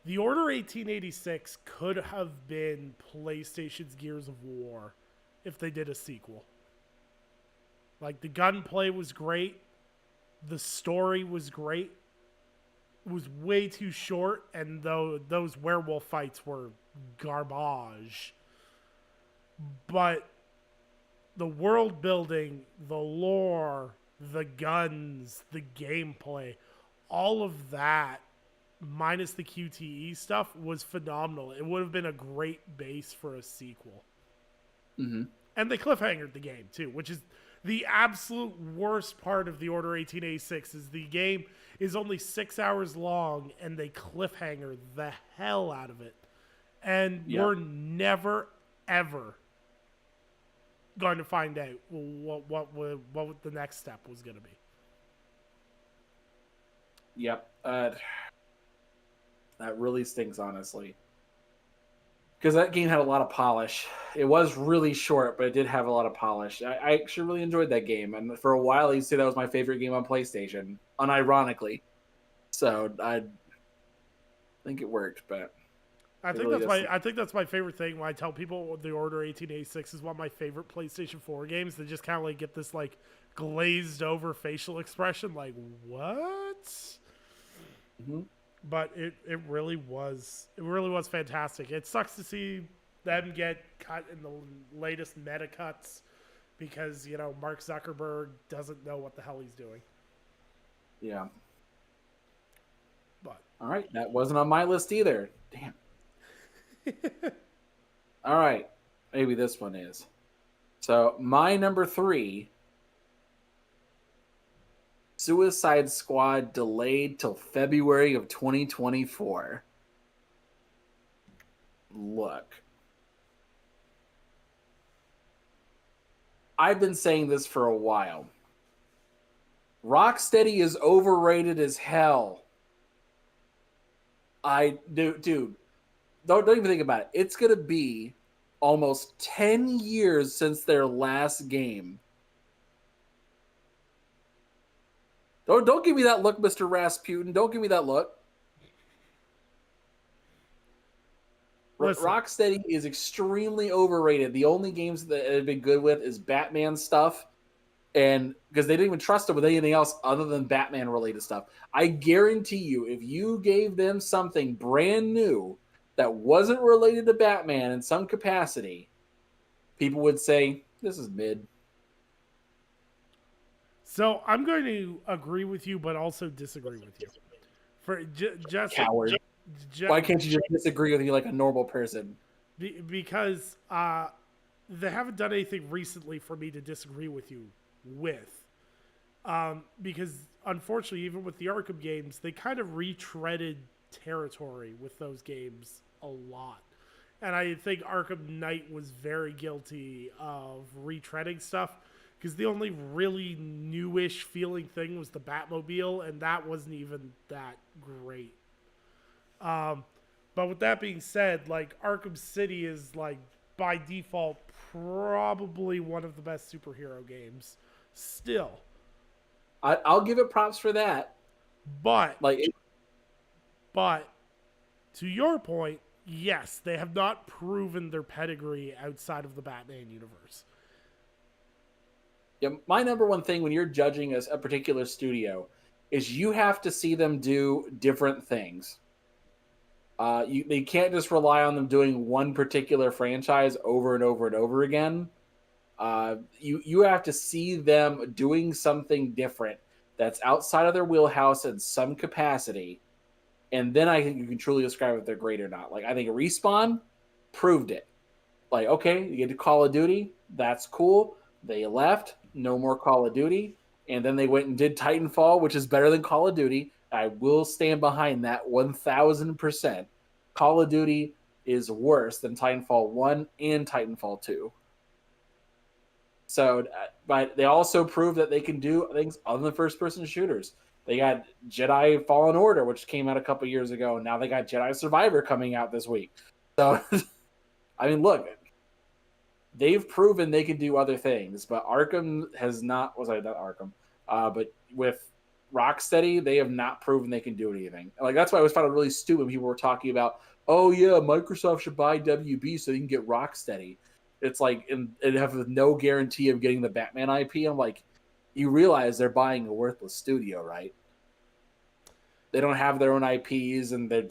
the Order 1886 could have been PlayStation's Gears of War if they did a sequel. Like the gunplay was great, the story was great. It was way too short, and though those werewolf fights were garbage. But the world building, the lore, the guns, the gameplay, all of that, minus the QTE stuff, was phenomenal. It would have been a great base for a sequel. Mm-hmm. And they cliffhangered the game too, which is the absolute worst part of the Order 1886 is the game is only 6 hours long and they cliffhanger the hell out of it. And we're never ever going to find out what the next step was going to be. Yep. That really stinks, honestly. Because that game had a lot of polish. It was really short, but it did have a lot of polish. I actually really enjoyed that game, and for a while, I used to say that was my favorite game on PlayStation, unironically. So I think it worked, but I think that's my favorite thing when I tell people the Order 1886 is one of my favorite PlayStation 4 games. They just kind of like get this like glazed over facial expression, like what? Mm-hmm. But it really was fantastic. It sucks to see them get cut in the latest meta cuts because Mark Zuckerberg doesn't know what the hell he's doing. Yeah. But All right. That wasn't on my list either. Damn. All right. Maybe this one is. So my number 3, Suicide Squad delayed till February of 2024. Look. I've been saying this for a while. Rocksteady is overrated as hell. Dude, don't even think about it. It's gonna be almost 10 years since their last game. Don't give me that look, Mr. Rasputin. Don't give me that look. listen, Rocksteady is extremely overrated. The only games that have been good with is Batman stuff, and because they didn't even trust it with anything else other than Batman related stuff. I guarantee you, if you gave them something brand new that wasn't related to Batman in some capacity, people would say this is mid. so I'm going to agree with you, but also disagree with you. For just Coward. Why can't you just disagree with me like a normal person? because they haven't done anything recently for me to disagree with you with. Because unfortunately, even with the Arkham games, they kind of retreaded territory with those games a lot. And I think Arkham Knight was very guilty of retreading stuff because the only really newish feeling thing was the Batmobile, and that wasn't even that great. But with that being said, like Arkham City is like by default probably one of the best superhero games still. I'll give it props for that. But Like, but to your point, yes, they have not proven their pedigree outside of the Batman universe. yeah, my number one thing when you're judging a particular studio is you have to see them do different things. They can't just rely on them doing one particular franchise over and over and over again. You have to see them doing something different that's outside of their wheelhouse in some capacity, and then I think you can truly describe if they're great or not. Like I think Respawn proved it. Like okay, you get to Call of Duty, that's cool. They left, no more Call of Duty, and then they went and did Titanfall, which is better than Call of Duty. I will stand behind that 1000%. Call of Duty is worse than Titanfall 1 and Titanfall 2. So, but they also prove that they can do things other than first-person shooters. They got Jedi Fallen Order, which came out a couple years ago, and now they got Jedi Survivor coming out this week. So, I mean, look, they've proven they can do other things, but Arkham has not. Was I not Arkham? But with Rocksteady, they have not proven they can do anything. Like that's why I always found it really stupid when people were talking about, oh yeah, Microsoft should buy WB so they can get Rocksteady. It's like and have no guarantee of getting the Batman IP. I'm like, you realize they're buying a worthless studio, right? They don't have their own IPs, and they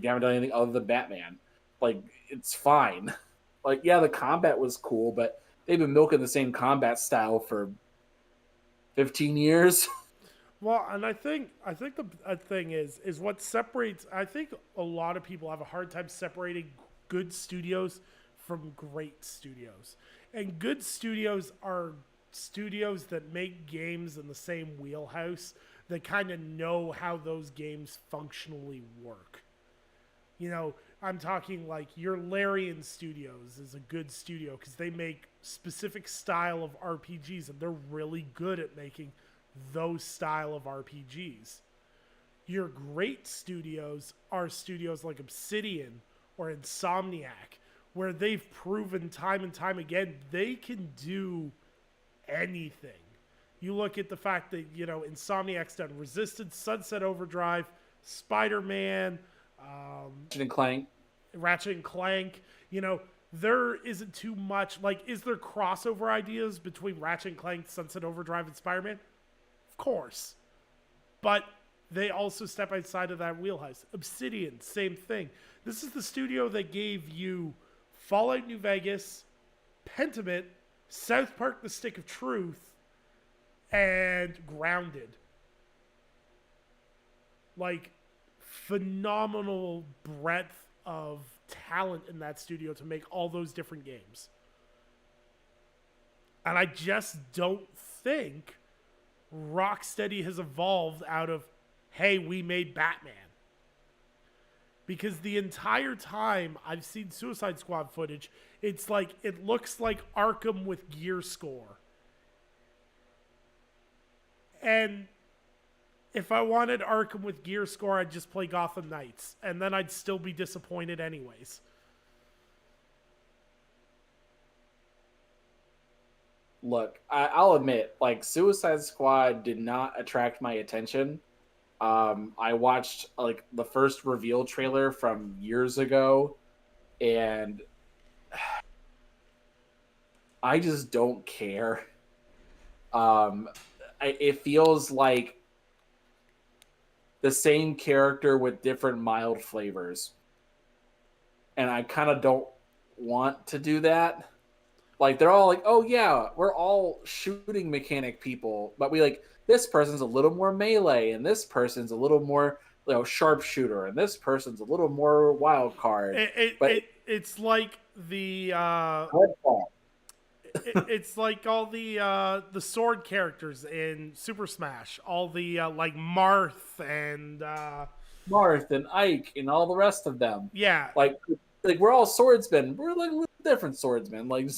haven't done anything other than Batman. Like it's fine. Like yeah, the combat was cool, but they've been milking the same combat style for 15 years. Well, and I think the thing is what separates. I think a lot of people have a hard time separating good studios from great studios, and good studios are studios that make games in the same wheelhouse that kind of know how those games functionally work. You know, I'm talking like your Larian Studios is a good studio because they make specific style of RPGs and they're really good at making those style of RPGs. Your great studios are studios like Obsidian or Insomniac, where they've proven time and time again they can do anything. You look at the fact that, you know, Insomniac's done Resistance, Sunset Overdrive, Spider Man, And Clank. Ratchet and Clank. You know, there isn't too much. Like, is there crossover ideas between Ratchet and Clank, Sunset Overdrive, and Spider Man? Of course. But they also step outside of that wheelhouse. Obsidian, same thing. This is the studio that gave you Fallout New Vegas, Pentiment, South Park The Stick of Truth, and Grounded. like phenomenal breadth of talent in that studio to make all those different games. And I just don't think Rocksteady has evolved out of, hey, we made Batman. Because the entire time I've seen Suicide Squad footage, it's like, it looks like Arkham with gear score. And if I wanted Arkham with gear score, I'd just play Gotham Knights. And then I'd still be disappointed anyways. Look, I'll admit, like, Suicide Squad did not attract my attention. I watched like the first reveal trailer from years ago, and I just don't care. It feels like the same character with different mild flavors, and I kind of don't want to do that. Like, they're all like, oh yeah, we're all shooting mechanic people, but we like, this person's a little more melee, and this person's a little more, you know, sharpshooter, and this person's a little more wild card. But It's like the Redfall, it's like all the sword characters in Super Smash, all the like Marth and Marth and Ike and all the rest of them. yeah, Like we're all swordsmen. We're like different swordsmen. Like,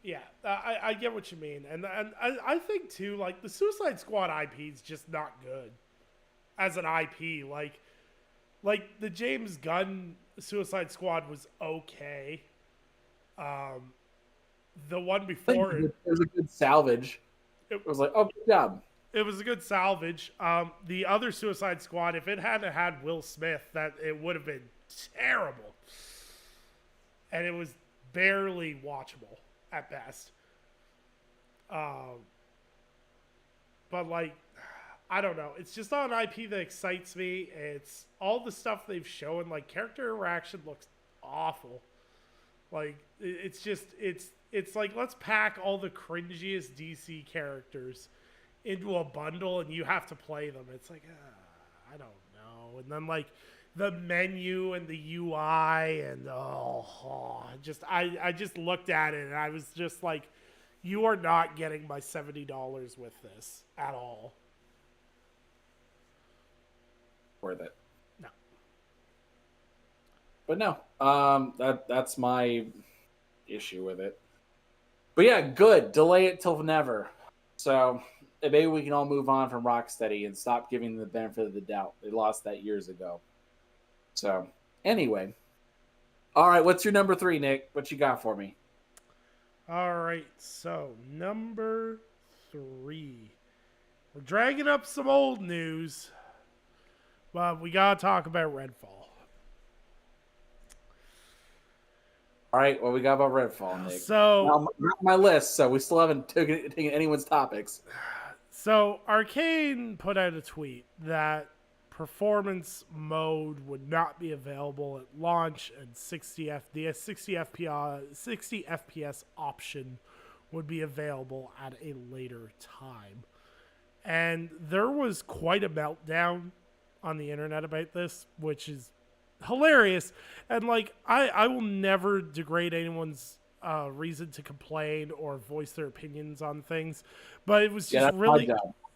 yeah, I get what you mean, and I think too, like the Suicide Squad IP is just not good as an IP. Like the James Gunn Suicide Squad was okay. The one before it was a good salvage. It was like, oh, good job. it was a good salvage. The other Suicide Squad, if it hadn't had Will Smith, that it would have been terrible, and it was barely watchable at best. But like, I don't know. It's just not an IP that excites me. It's all the stuff they've shown. Like character interaction looks awful. Like it's just it's like let's pack all the cringiest DC characters into a bundle and you have to play them. It's like I don't know. And then like the menu and the UI and I just looked at it and I was just like, you are not getting my $70 with this at all. Worth it. No. But no, that's my issue with it. But yeah, good. Delay it till never. So maybe we can all move on from Rocksteady and stop giving them the benefit of the doubt. They lost that years ago. So anyway, all right. What's your number 3, Nick? What you got for me? All right. So number 3, we're dragging up some old news, but we gotta talk about Redfall. All right, what we got about Redfall, Nick? So not my list, so we still haven't taken anyone's topics. So Arcane put out a tweet that performance mode would not be available at launch, and 60 FPS option would be available at a later time. And there was quite a meltdown on the internet about this, which is hilarious. And like I will never degrade anyone's reason to complain or voice their opinions on things, but it was just really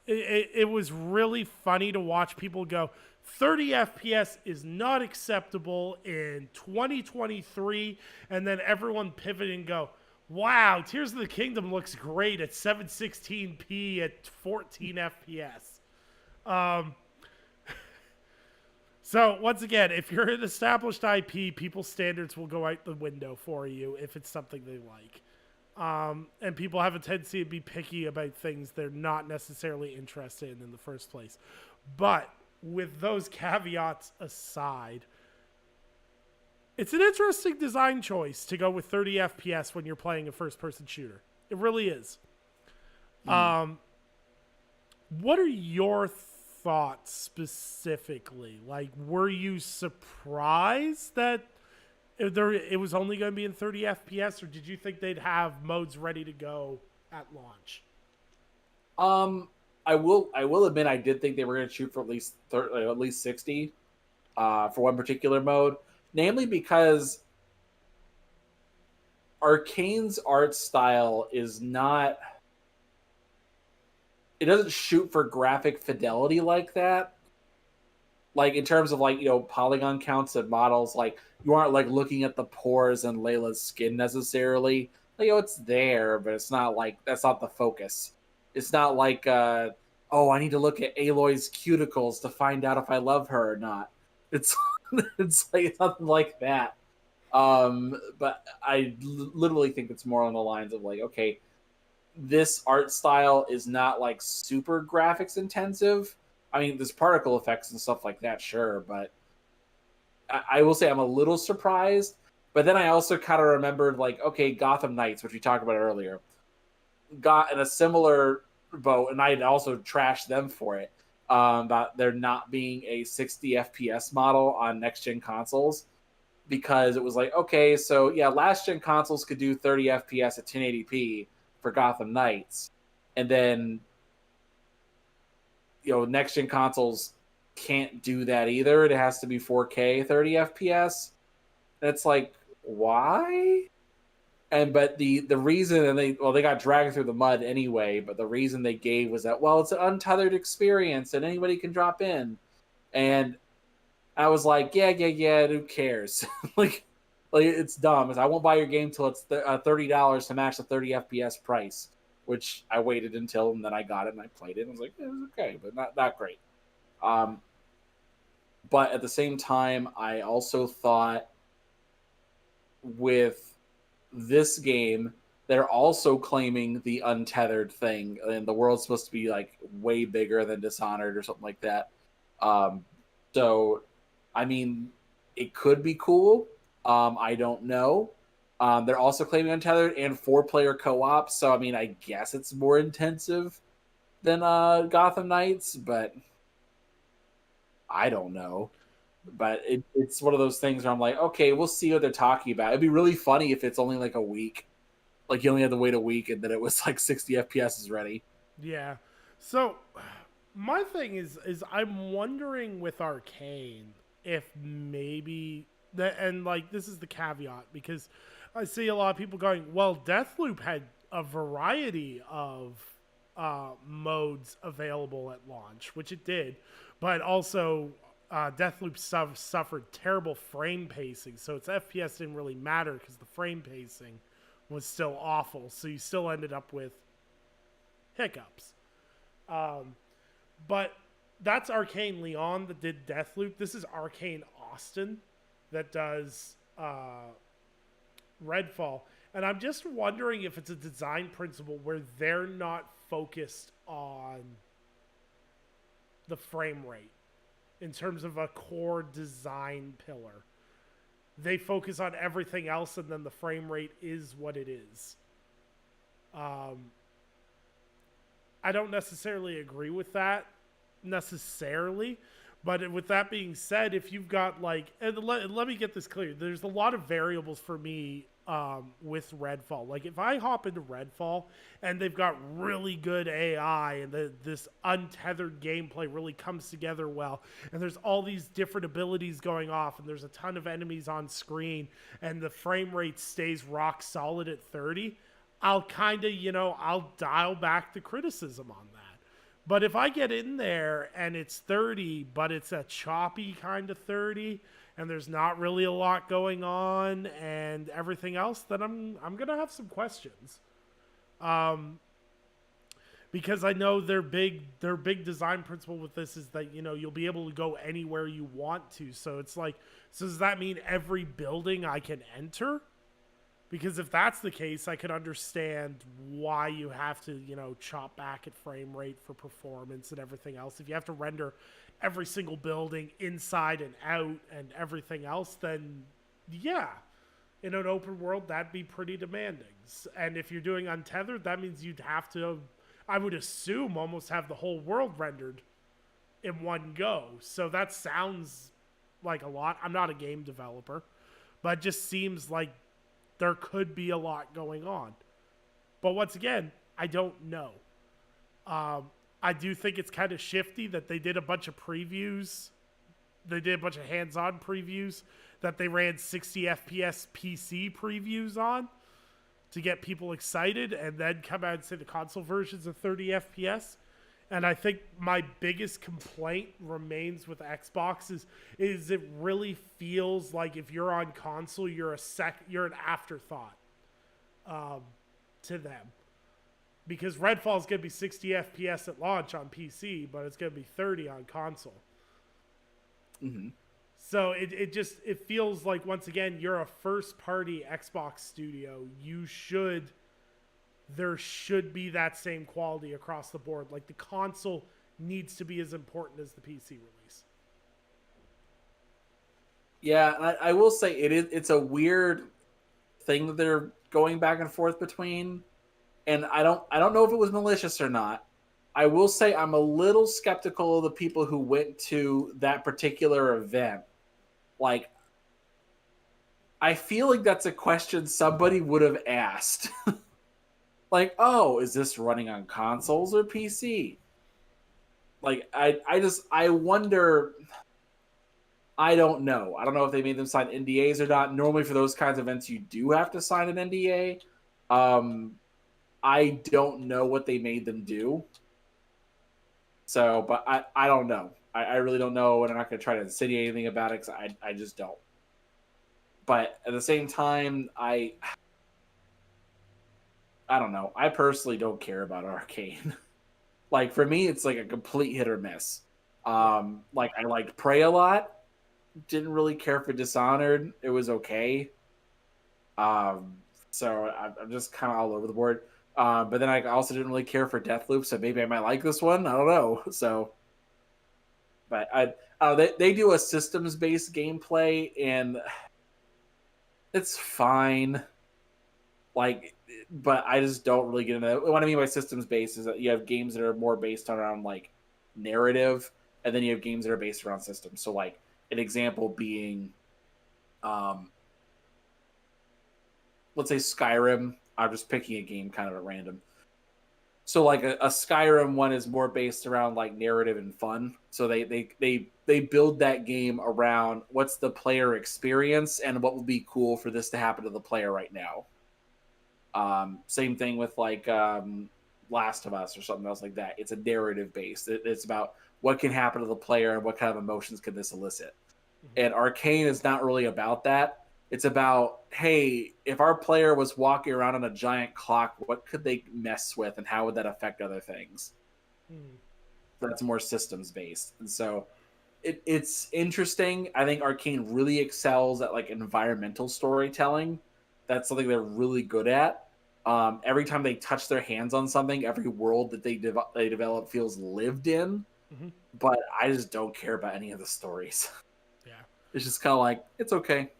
it was really funny to watch people go, 30 FPS is not acceptable in 2023, and then everyone pivot and go, wow, Tears of the Kingdom looks great at 716p at 14 FPS. So once again, if you're an established IP, people's standards will go out the window for you if it's something they like. And people have a tendency to be picky about things they're not necessarily interested in the first place. But with those caveats aside, it's an interesting design choice to go with 30 FPS when you're playing a first-person shooter. It really is. What are your thoughts specifically? Like, were you surprised that it was only going to be in 30 FPS, or did you think they'd have modes ready to go at launch? I will admit I did think they were going to shoot for at least 60 for one particular mode, namely because Arcane's art style is not, it doesn't shoot for graphic fidelity like that. Like in terms of like, polygon counts and models, like you aren't like looking at the pores and Layla's skin necessarily. Like, it's there, but it's not like, that's not the focus. It's not like oh, I need to look at Aloy's cuticles to find out if I love her or not. It's it's nothing like that. But I literally think it's more on the lines of like, okay, this art style is not like super graphics intensive. I mean, there's particle effects and stuff like that, sure, but I will say I'm a little surprised. But then I also kind of remembered, like, okay, Gotham Knights, which we talked about earlier, got in a similar boat, and I had also trashed them for it, about there not being a 60 FPS model on next gen consoles, because it was like, okay, so yeah, last gen consoles could do 30 FPS at 1080p for Gotham Knights, and then next gen consoles can't do that either. It has to be 4K 30 FPS. That's like, why? But the reason, and they got dragged through the mud anyway, but the reason they gave was that, well, it's an untethered experience and anybody can drop in. And I was like, yeah, who cares? like it's dumb. I won't buy your game till it's $30 to match the 30 FPS price, which I waited until, and then I got it and I played it and I was like, it was okay, but not great. But at the same time, I also thought with this game, they're also claiming the untethered thing, and the world's supposed to be like way bigger than Dishonored or something like that. So, I mean, it could be cool. I don't know. They're also claiming untethered and 4-player co-op. So, I mean, I guess it's more intensive than Gotham Knights, but I don't know. But it's one of those things where I'm like, okay, we'll see what they're talking about. It'd be really funny if it's only like a week. Like, you only had to wait a week and then it was like 60 FPS is ready. Yeah. So my thing is I'm wondering with Arcane if maybe that, and like this is the caveat, because I see a lot of people going, well, Deathloop had a variety of modes available at launch, which it did, but also Deathloop suffered terrible frame pacing, so its FPS didn't really matter because the frame pacing was still awful. So you still ended up with hiccups. But that's Arcane Leon that did Deathloop. This is Arcane Austin that does Redfall. And I'm just wondering if it's a design principle where they're not focused on the frame rate in terms of a core design pillar. They focus on everything else, and then the frame rate is what it is. I don't necessarily agree with that necessarily, but with that being said, if you've got like, and let me get this clear, there's a lot of variables for me with Redfall. Like if I hop into Redfall and they've got really good AI and this untethered gameplay really comes together well, and there's all these different abilities going off, and there's a ton of enemies on screen, and the frame rate stays rock solid at 30, I'll kind of, I'll dial back the criticism on that. But if I get in there and it's 30, but it's a choppy kind of 30, and there's not really a lot going on and everything else, then I'm gonna have some questions. Because I know their big design principle with this is that you'll be able to go anywhere you want to. So it's like, so does that mean every building I can enter? Because if that's the case, I could understand why you have to, chop back at frame rate for performance and everything else. If you have to render every single building inside and out and everything else, then yeah, in an open world, that'd be pretty demanding. And if you're doing untethered, that means you'd have to, I would assume, almost have the whole world rendered in one go. So that sounds like a lot. I'm not a game developer, but it just seems like there could be a lot going on. But once again, I don't know. I do think it's kind of shifty that they did a bunch of previews. They did a bunch of hands-on previews that they ran 60 FPS PC previews on to get people excited, and then come out and say the console versions of 30 FPS. And I think my biggest complaint remains with Xbox is it really feels like if you're on console, you're an afterthought to them. Because Redfall is going to be 60 FPS at launch on PC, but it's going to be 30 on console. Mm-hmm. So it feels like, once again, you're a first party Xbox studio. There should be that same quality across the board. Like, the console needs to be as important as the PC release. Yeah, I will say it's a weird thing that they're going back and forth between, and I don't know if it was malicious or not. I will say I'm a little skeptical of the people who went to that particular event. Like, I feel like that's a question somebody would have asked. Like, oh, is this running on consoles or PC? Like, I wonder. I don't know. I don't know if they made them sign NDAs or not. Normally, for those kinds of events, you do have to sign an NDA. I don't know what they made them do. So, but I don't know. I really don't know, and I'm not going to try to insinuate anything about it, because I just don't. But at the same time, I don't know. I personally don't care about Arcane. Like, for me, it's like a complete hit or miss. Like, I liked Prey a lot. Didn't really care for Dishonored. It was okay. So I'm just kind of all over the board. But then I also didn't really care for Deathloop, so maybe I might like this one. I don't know. So, but they do a systems based gameplay, and it's fine. Like, but I just don't really get into it. What I mean by systems based is that you have games that are more based around like narrative, and then you have games that are based around systems. So, like, an example being, let's say Skyrim. I'm just picking a game kind of at random. So, like, a Skyrim one is more based around like narrative and fun. So they build that game around what's the player experience and what would be cool for this to happen to the player right now. Same thing with like Last of Us or something else like that. It's a narrative based. It's about what can happen to the player and what kind of emotions can this elicit. Mm-hmm. And Arcane is not really about that. It's about, hey, if our player was walking around on a giant clock, what could they mess with, and how would that affect other things? Mm. That's more systems based, and so it's interesting. I think Arcane really excels at like environmental storytelling. That's something they're really good at. Every time they touch their hands on something, every world that they develop feels lived in. Mm-hmm. But I just don't care about any of the stories. Yeah, it's just kind of like, it's okay.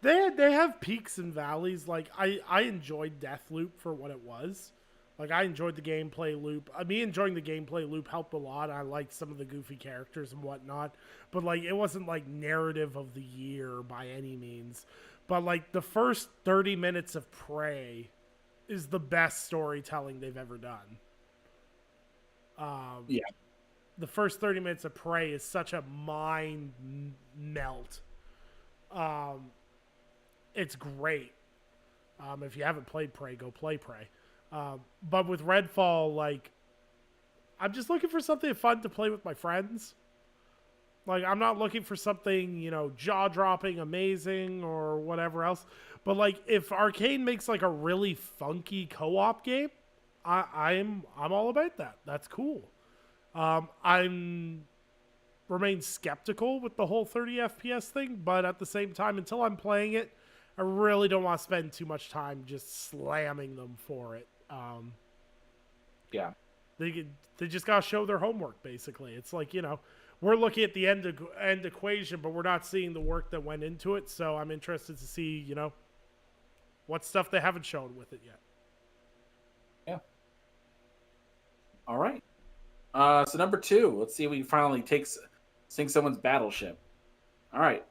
They have peaks and valleys. Like, I enjoyed Deathloop for what it was. Like, I enjoyed the gameplay loop. Me enjoying the gameplay loop helped a lot. I liked some of the goofy characters and whatnot. But, like, it wasn't, like, narrative of the year by any means. But, like, the first 30 minutes of Prey is the best storytelling they've ever done. Yeah. The first 30 minutes of Prey is such a mind melt. It's great. If you haven't played Prey, go play Prey. But with Redfall, like, I'm just looking for something fun to play with my friends. Like, I'm not looking for something, you know, jaw-dropping, amazing, or whatever else. But, like, if Arcane makes, like, a really funky co-op game, I'm all about that. That's cool. I'm remain skeptical with the whole 30 FPS thing, but at the same time, until I'm playing it, I really don't want to spend too much time just slamming them for it. Yeah. They just got to show their homework, basically. It's like, you know, we're looking at the end equation, but we're not seeing the work that went into it. So I'm interested to see, you know, what stuff they haven't shown with it yet. Yeah. All right. So number 2, let's see if we can finally sink someone's battleship. All right.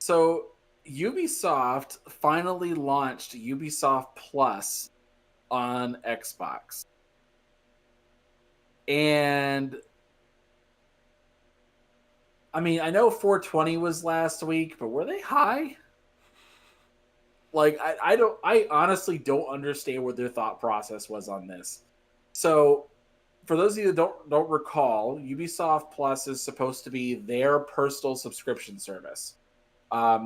So Ubisoft finally launched Ubisoft Plus on Xbox. And I mean, I know 420 was last week, but were they high? Like, I honestly don't understand what their thought process was on this. So, for those of you that don't recall, Ubisoft Plus is supposed to be their personal subscription service.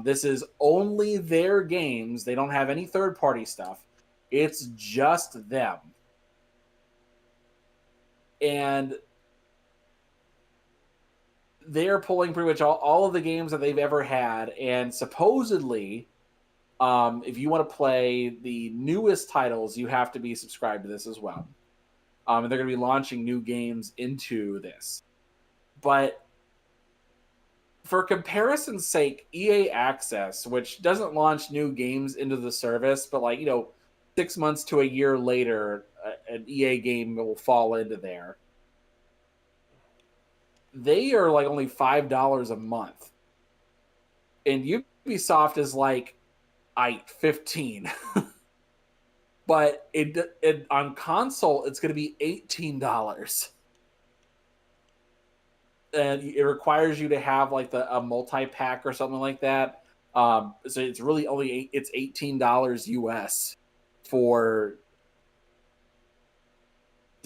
This is only their games. They don't have any third party stuff. It's just them. And they're pulling pretty much all of the games that they've ever had. And supposedly, if you want to play the newest titles, you have to be subscribed to this as well. And they're going to be launching new games into this. But for comparison's sake, EA Access, which doesn't launch new games into the service, but 6 months to a year later, an EA game will fall into there. They are like only $5 a month, and Ubisoft is like, 15. But it on console, it's going to be $18. And it requires you to have like a multi-pack or something like that. So it's really only it's $18 US to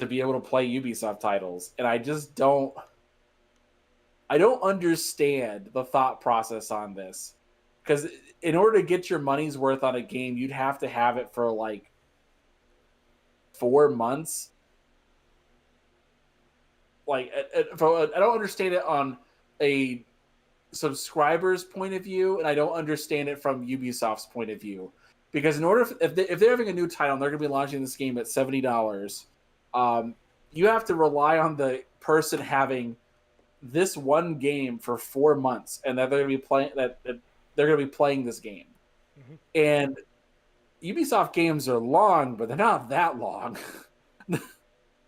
be able to play Ubisoft titles. And I don't understand the thought process on this. Because in order to get your money's worth on a game, you'd have to have it for like 4 months. Like, I don't understand it on a subscriber's point of view, and I don't understand it from Ubisoft's point of view. Because in order, if they're having a new title and they're going to be launching this game at $70, you have to rely on the person having this one game for 4 months, and that they're going to be playing they're going to be playing this game. Mm-hmm. And Ubisoft games are long, but they're not that long.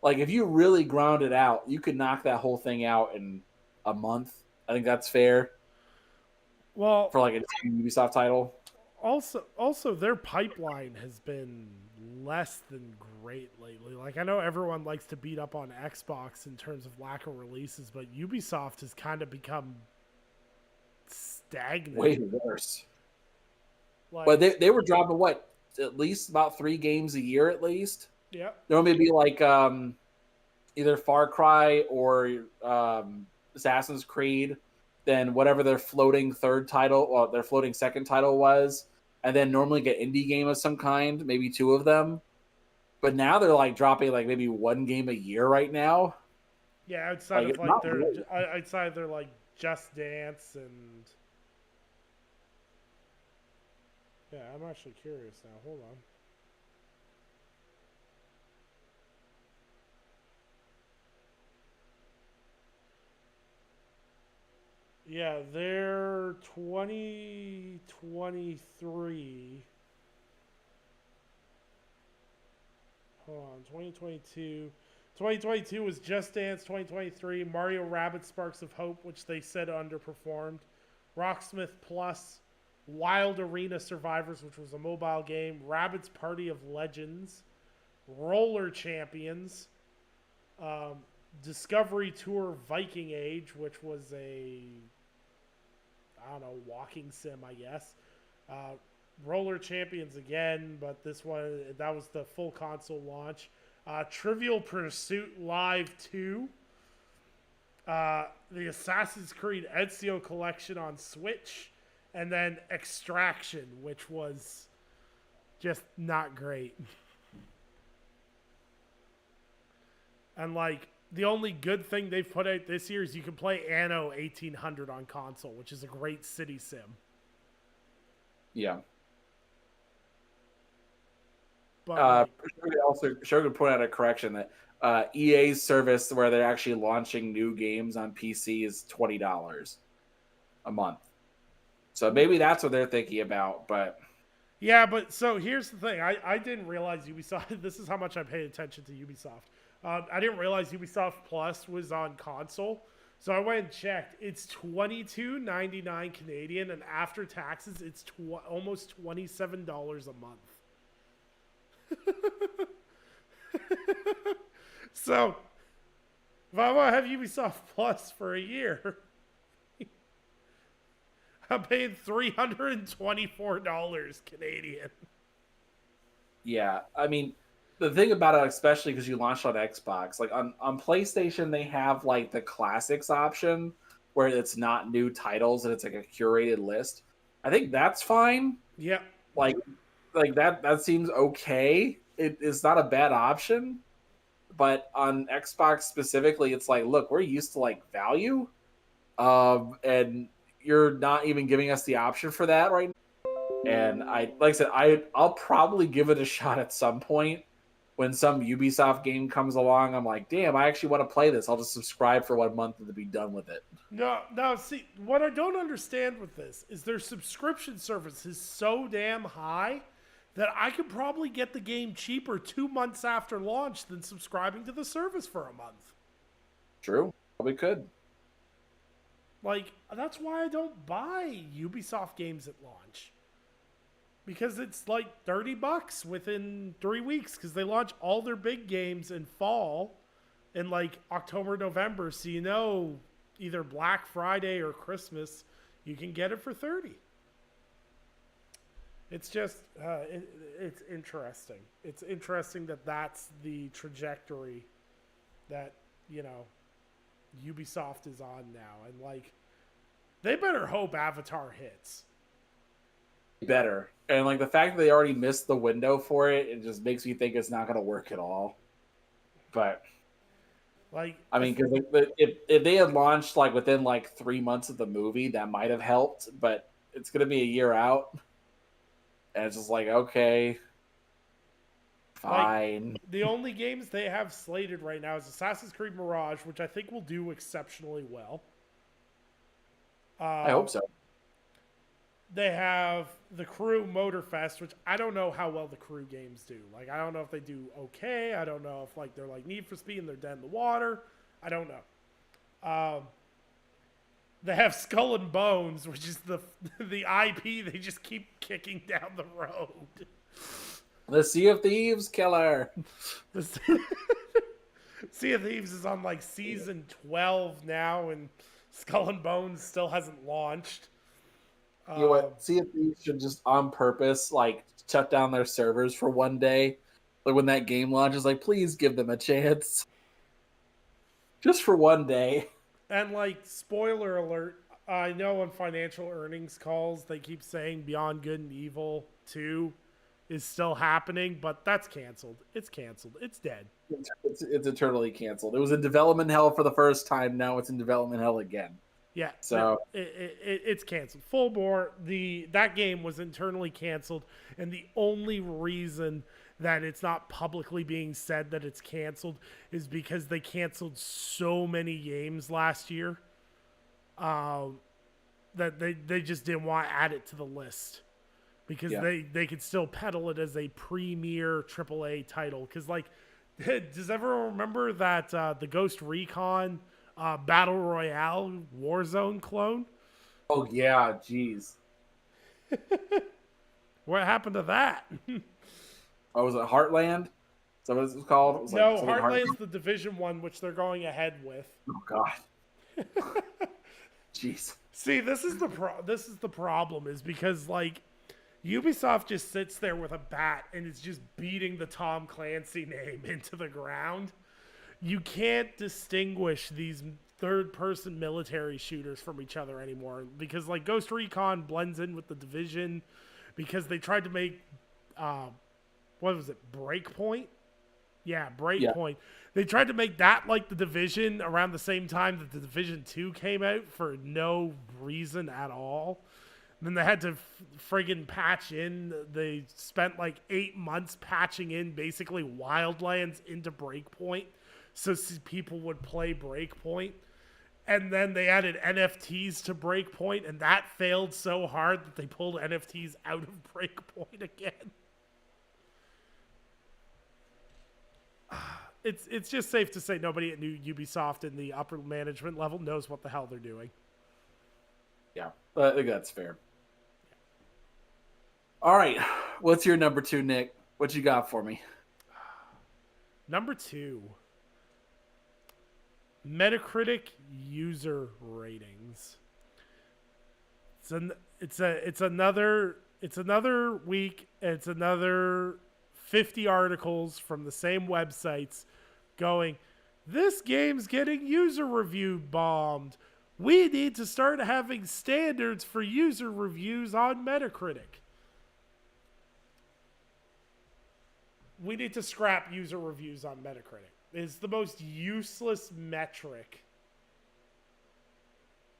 Like, if you really ground it out, you could knock that whole thing out in a month. I think that's fair. Well, for like a Ubisoft title. Also, their pipeline has been less than great lately. Like, I know everyone likes to beat up on Xbox in terms of lack of releases, but Ubisoft has kind of become stagnant. Way worse. But they were dropping at least about 3 games a year at least. Yeah. There may be like either Far Cry or Assassin's Creed, then whatever their floating third title or their floating second title was, and then normally get indie game of some kind, maybe 2 of them. But now they're like dropping like maybe 1 game a year right now. Yeah, outside of their like Just Dance and yeah, I'm actually curious now. Hold on. Yeah, they're 2023. Hold on, 2022. 2022 was Just Dance. 2023, Mario Rabbids Sparks of Hope, which they said underperformed. Rocksmith Plus, Wild Arena Survivors, which was a mobile game. Rabbids Party of Legends, Roller Champions, Discovery Tour Viking Age, which was walking sim, I guess. Roller Champions again, but that was the full console launch. Trivial Pursuit Live 2. The Assassin's Creed Ezio Collection on Switch. And then Extraction, which was just not great. And like, the only good thing they've put out this year is you can play Anno 1800 on console, which is a great city sim. Yeah. But Shogun put out a correction that EA's service where they're actually launching new games on PC is $20 a month. So maybe that's what they're thinking about, but... Yeah, but so here's the thing. I didn't realize Ubisoft... This is how much I pay attention to Ubisoft. I didn't realize Ubisoft Plus was on console. So I went and checked. It's $22.99 Canadian, and after taxes, it's almost $27 a month. So If I want to have Ubisoft Plus for a year, I'm paying $324 Canadian. Yeah, I mean, the thing about it, especially because you launched on Xbox, like on PlayStation, they have like the classics option where it's not new titles and it's like a curated list. I think that's fine. Yep. Like that seems okay. It's not a bad option. But on Xbox specifically, it's like, look, we're used to like value, and you're not even giving us the option for that right now. And like I said, I'll probably give it a shot at some point when some Ubisoft game comes along. I'm like, damn, I actually want to play this. I'll just subscribe for 1 month and be done with it. No, no. See, what I don't understand with this is their subscription service is so damn high that I could probably get the game cheaper 2 months after launch than subscribing to the service for a month. True, probably could. Like, that's why I don't buy Ubisoft games at launch. Because it's like $30 within 3 weeks because they launch all their big games in fall in like October, November. So you know either Black Friday or Christmas, you can get it for 30. It's just, it's interesting. It's interesting that that's the trajectory that, you know, Ubisoft is on now. And like, they better hope Avatar hits. Better. And like the fact that they already missed the window for it, it just makes me think it's not going to work at all. But Like, I mean, because if they had launched like within like 3 months of the movie, that might have helped. But it's going to be a year out, and it's just like, okay, fine. like the only games they have slated right now is Assassin's Creed Mirage, which I think will do exceptionally well. I hope so. They have the Crew Motorfest, which I don't know how well the Crew games do. Like, I don't know if they do okay. I don't know if like they're like Need for Speed and they're dead in the water. I don't know. They have Skull and Bones, which is the IP they just keep kicking down the road. The Sea of Thieves killer. Sea of Thieves is on like season 12 now, and Skull and Bones still hasn't launched. You know what? Sea of Thieves should just on purpose like shut down their servers for one day. Like when that game launches, like please give them a chance. Just for one day. And like, spoiler alert, I know on financial earnings calls they keep saying Beyond Good and Evil 2 is still happening, but that's canceled. It's canceled. It's dead. It's eternally canceled. It was in development hell for the first time. Now it's in development hell again. Yeah, So it's canceled. Full bore. That game was internally canceled, and the only reason that it's not publicly being said that it's canceled is because they canceled so many games last year that they just didn't want to add it to the list because they could still peddle it as a premier AAA title. Because like, does everyone remember that the Ghost Recon Battle Royale Warzone clone? oh yeah, jeez. What happened to that? Oh, was it Heartland? Is that what it's called? It was No, like something Heartland's the Division one, which they're going ahead with. Oh god. Jeez. See, this is the problem is because like Ubisoft just sits there with a bat and is just beating the Tom Clancy name into the ground. You can't distinguish these third-person military shooters from each other anymore because like Ghost Recon blends in with the Division because they tried to make what was it, Breakpoint? Yeah, Breakpoint. Yeah. They tried to make that like the Division around the same time that the Division 2 came out for no reason at all. And then they had to friggin' patch in. They spent like 8 months patching in basically Wildlands into Breakpoint so people would play Breakpoint. And then they added NFTs to Breakpoint, and that failed so hard that they pulled NFTs out of Breakpoint again. It's just safe to say nobody at New Ubisoft in the upper management level knows what the hell they're doing. Yeah, I think that's fair. All right, what's your number 2, Nick? What you got for me? Number 2. Metacritic user ratings. It's another week. It's another 50 articles from the same websites going, this game's getting user review bombed. We need to start having standards for user reviews on Metacritic. We need to scrap user reviews on Metacritic. It's the most useless metric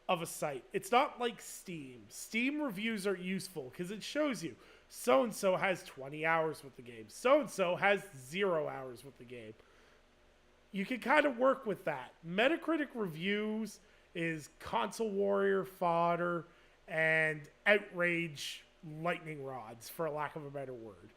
of a site. It's not like Steam. Steam reviews are useful because it shows you so-and-so has 20 hours with the game. So-and-so has 0 hours with the game. You can kind of work with that. Metacritic reviews is console warrior fodder and outrage lightning rods, for lack of a better word.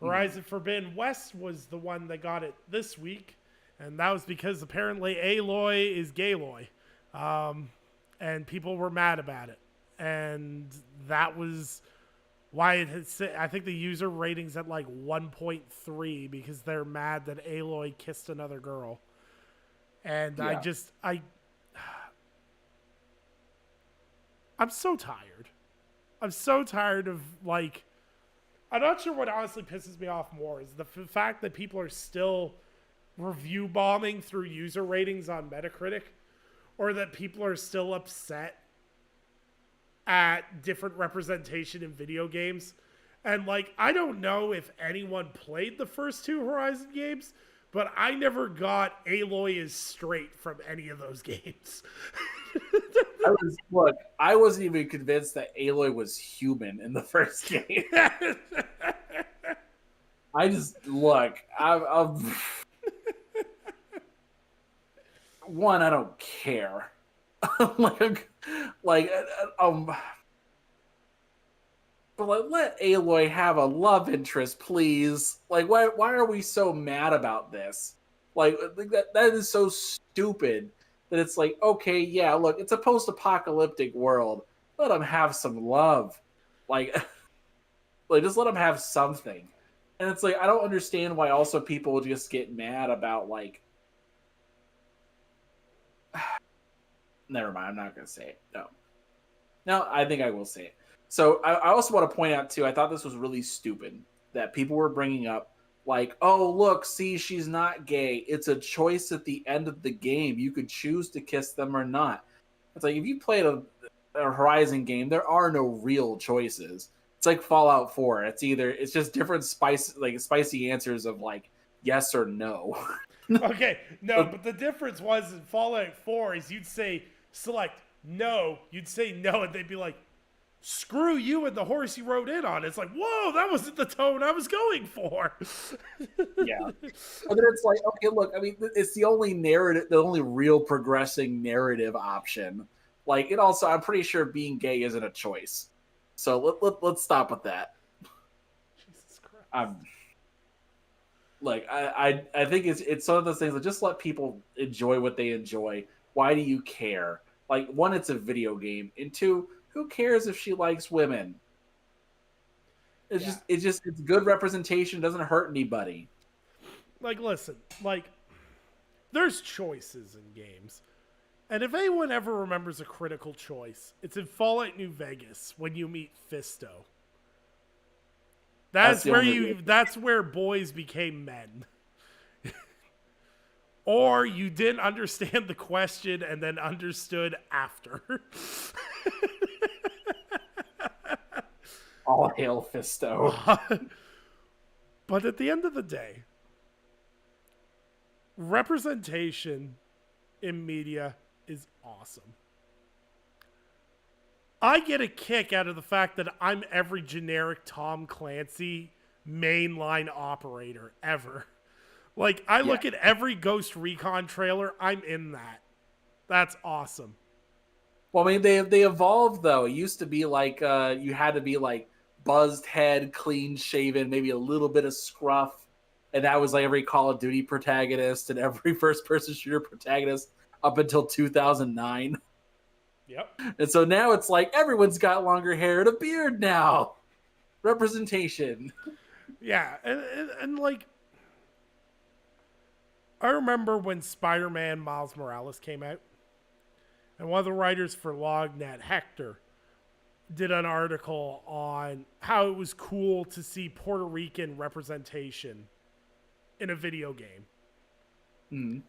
Horizon Forbidden West was the one that got it this week, and that was because apparently Aloy is Gayloy. And people were mad about it. And that was why it had, I think the user rating's at like 1.3 because they're mad that Aloy kissed another girl. And yeah. I'm so tired. I'm so tired of, like, I'm not sure what honestly pisses me off more is the fact that people are still review bombing through user ratings on Metacritic, or that people are still upset at different representation in video games. And, like, I don't know if anyone played the first two Horizon games, but I never got Aloy is straight from any of those games. I wasn't even convinced that Aloy was human in the first game. One, I don't care. But let Aloy have a love interest, please. Like, why are we so mad about this? Like that is so stupid that it's like, okay, yeah, look, it's a post-apocalyptic world. Let them have some love. Like just let them have something. And it's like, I don't understand why also people just get mad about, like, never mind, I'm not going to say it. No, I think I will say it. So I also want to point out, too, I thought this was really stupid that people were bringing up, like, oh, look, see, she's not gay. It's a choice at the end of the game. You could choose to kiss them or not. It's like, if you played a Horizon game, there are no real choices. It's like Fallout 4. It's just different spicy answers of, like, yes or no. Okay, no, but the difference was in Fallout 4 is you'd say select no, you'd say no, and they'd be like, screw you and the horse you rode in on. It's like, whoa, that wasn't the tone I was going for. Yeah. And then it's like, okay, look, I mean, it's the only real progressing narrative option. Like, it also, I'm pretty sure being gay isn't a choice. So let's stop with that. Jesus Christ. I think it's one of those things that just let people enjoy what they enjoy. Why do you care? Like, one, it's a video game, and two, who cares if she likes women? It's good representation. It doesn't hurt anybody. Like, listen, like, there's choices in games. And if anyone ever remembers a critical choice, it's in Fallout New Vegas when you meet Fisto. That's where boys became men. Or you didn't understand the question and then understood after. All hail Fisto. But at the end of the day, representation in media is awesome. I get a kick out of the fact that I'm every generic Tom Clancy mainline operator ever. Like, I look at every Ghost Recon trailer, I'm in that. That's awesome. Well, I mean, they evolved, though. It used to be like you had to be like buzzed head, clean shaven, maybe a little bit of scruff, and that was like every Call of Duty protagonist and every first-person shooter protagonist up until 2009. Yep. And so now it's like everyone's got longer hair and a beard now. Representation. Yeah, and like, I remember when Spider-Man Miles Morales came out, and one of the writers for LogNet, Hector, did an article on how it was cool to see Puerto Rican representation in a video game. Mm.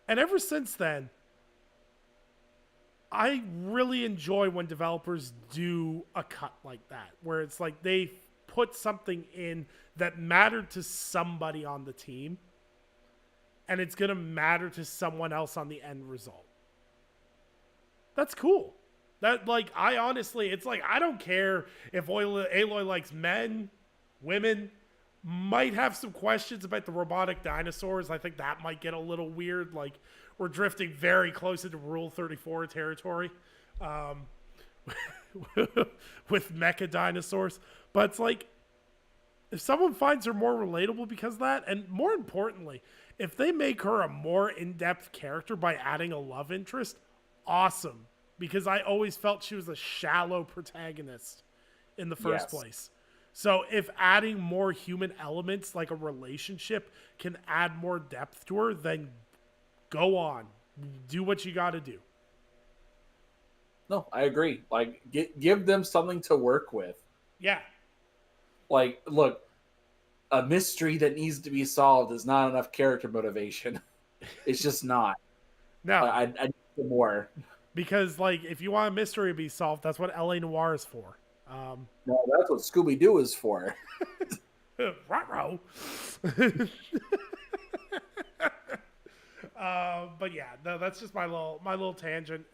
And ever since then, I really enjoy when developers do a cut like that, where it's like they put something in that mattered to somebody on the team, and it's going to matter to someone else on the end result. That's cool. That, like, I honestly, it's like, I don't care if Aloy likes men, women, might have some questions about the robotic dinosaurs. I think that might get a little weird. Like, we're drifting very close into Rule 34 territory with mecha dinosaurs. But it's like, if someone finds her more relatable because of that, and more importantly, if they make her a more in-depth character by adding a love interest, awesome. Because I always felt she was a shallow protagonist in the first place. So if adding more human elements like a relationship can add more depth to her, then go on. Do what you got to do. No, I agree. Like, give them something to work with. Yeah. Like, look, a mystery that needs to be solved is not enough character motivation. It's just not. No. I need more. Because, like, if you want a mystery to be solved, that's what LA Noire is for. No, that's what Scooby-Doo is for. Ruh-roh. But yeah, no, that's just my little tangent.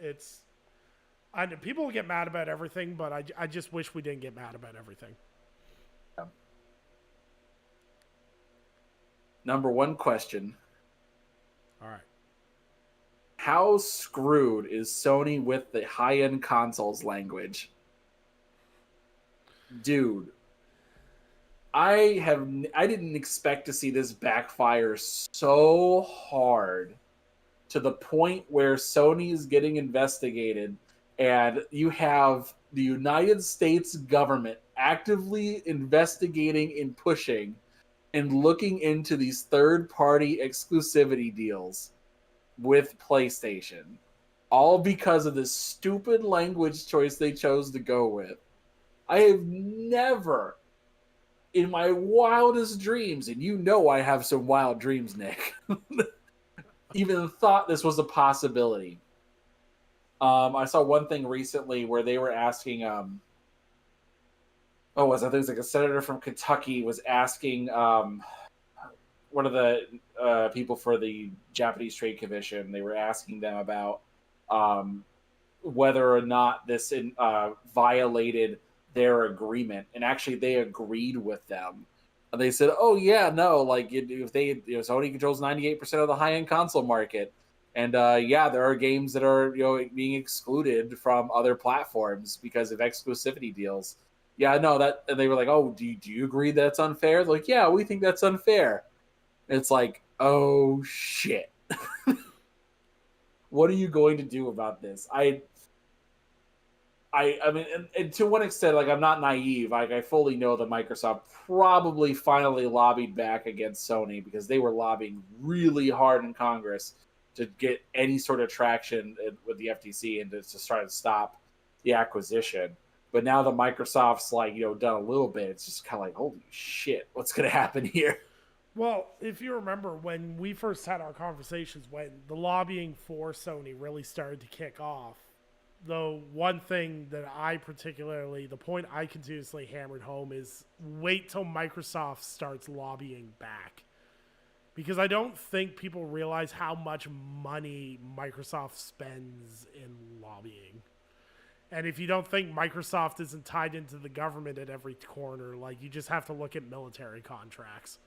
I know people get mad about everything, but I just wish we didn't get mad about everything. Yeah. Number one question. All right. How screwed is Sony with the high-end consoles language? Dude, I didn't expect to see this backfire so hard to the point where Sony is getting investigated and you have the United States government actively investigating and pushing and looking into these third-party exclusivity deals with PlayStation, all because of this stupid language choice they chose to go with. I have never, in my wildest dreams, and you know I have some wild dreams, Nick, even thought this was a possibility. I saw one thing recently where they were asking, I think it was like a senator from Kentucky was asking one of the people for the Japanese Trade Commission. They were asking them about whether or not this violated their agreement, and actually they agreed with them. And they said, "Oh yeah, no, like if they, Sony controls 98% of the high-end console market, and yeah, there are games that are being excluded from other platforms because of exclusivity deals." Yeah, no, that. And they were like, "Oh, do you agree that's unfair?" They're like, yeah, we think that's unfair. And it's like, oh shit. What are you going to do about this? I mean, and to one extent, like, I'm not naive. Like, I fully know that Microsoft probably finally lobbied back against Sony because they were lobbying really hard in Congress to get any sort of traction with the FTC and to try to stop the acquisition. But now that Microsoft's done a little bit, it's just kind of like, holy shit, what's going to happen here? Well, if you remember when we first had our conversations, when the lobbying for Sony really started to kick off, the one thing that the point I continuously hammered home is wait till Microsoft starts lobbying back. Because I don't think people realize how much money Microsoft spends in lobbying. And if you don't think Microsoft isn't tied into the government at every corner, like, you just have to look at military contracts.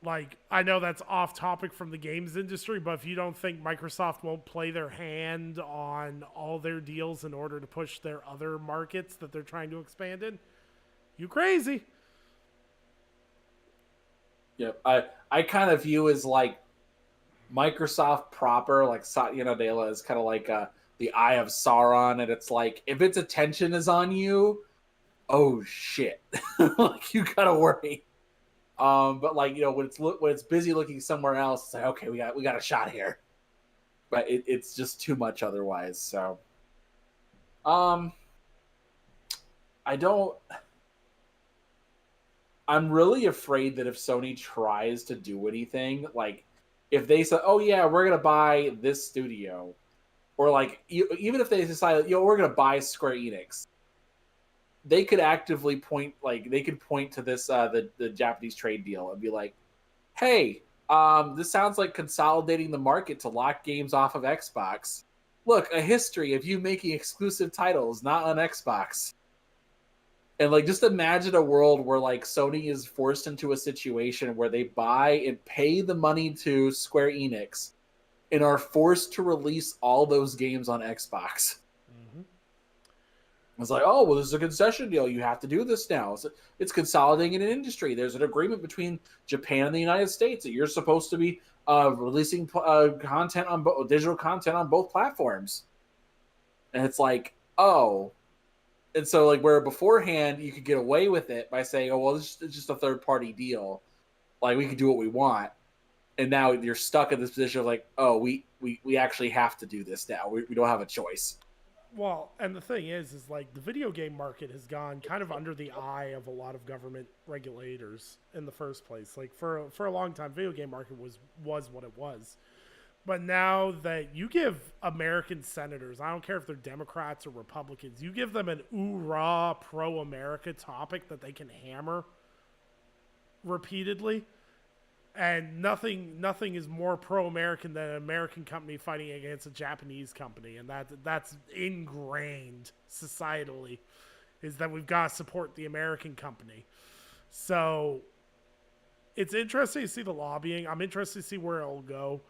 Like, I know that's off topic from the games industry, but if you don't think Microsoft won't play their hand on all their deals in order to push their other markets that they're trying to expand in, you crazy. Yep. I kind of view as like Microsoft proper, like Satya Nadella is kind of like the Eye of Sauron, and it's like if its attention is on you, oh shit, like you gotta worry. But like, when it's busy looking somewhere else, it's like, okay, we got a shot here. But it's just too much otherwise. So, um, I don't. I'm really afraid that if Sony tries to do anything, like if they say, "Oh yeah, we're gonna buy this studio," or like even if they decide, we're gonna buy Square Enix, they could actively point, like they could point to this the Japanese trade deal and be like, "Hey, this sounds like consolidating the market to lock games off of Xbox. Look, a history of you making exclusive titles not on Xbox." And like, just imagine a world where like Sony is forced into a situation where they buy and pay the money to Square Enix and are forced to release all those games on Xbox. Mm-hmm. It's like, oh, well, this is a concession deal. You have to do this now. It's consolidating an industry. There's an agreement between Japan and the United States that you're supposed to be releasing content on digital content on both platforms. And it's like, oh. And so, like, where beforehand you could get away with it by saying, oh, well, it's just a third party deal. Like, we can do what we want. And now you're stuck in this position of like, oh, we actually have to do this now. We don't have a choice. Well, and the thing is like the video game market has gone kind of under the eye of a lot of government regulators in the first place. Like for a long time, video game market was what it was. But now that you give American senators, I don't care if they're Democrats or Republicans, you give them an oorah pro-America topic that they can hammer repeatedly, and nothing is more pro-American than an American company fighting against a Japanese company, and that's ingrained societally, is that we've got to support the American company. So it's interesting to see the lobbying. I'm interested to see where it'll go.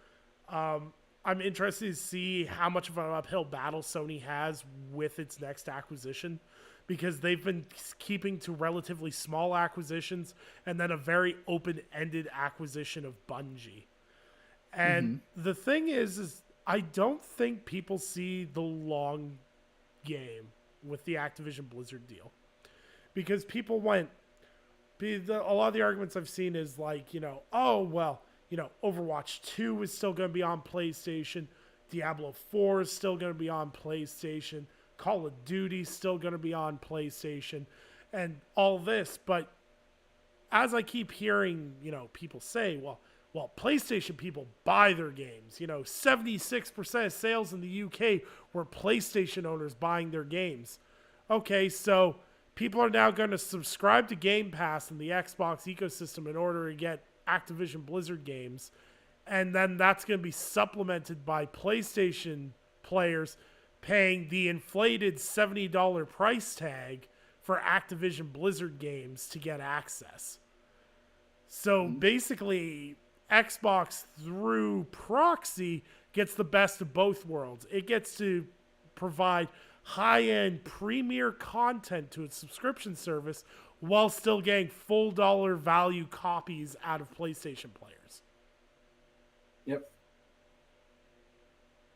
I'm interested to see how much of an uphill battle Sony has with its next acquisition, because they've been keeping to relatively small acquisitions and then a very open-ended acquisition of Bungie. And the thing is I don't think people see the long game with the Activision Blizzard deal, because people went. A lot of the arguments I've seen is like, oh well, Overwatch 2 is still going to be on PlayStation. Diablo 4 is still going to be on PlayStation. Call of Duty is still going to be on PlayStation. And all this. But as I keep hearing, people say, well, PlayStation people buy their games. 76% of sales in the UK were PlayStation owners buying their games. Okay, so people are now going to subscribe to Game Pass in the Xbox ecosystem in order to get Activision Blizzard games, and then that's going to be supplemented by PlayStation players paying the inflated $70 price tag for Activision Blizzard games to get access. So basically, Xbox through proxy gets the best of both worlds. It gets to provide high-end premier content to its subscription service while still getting full dollar value copies out of PlayStation players. Yep.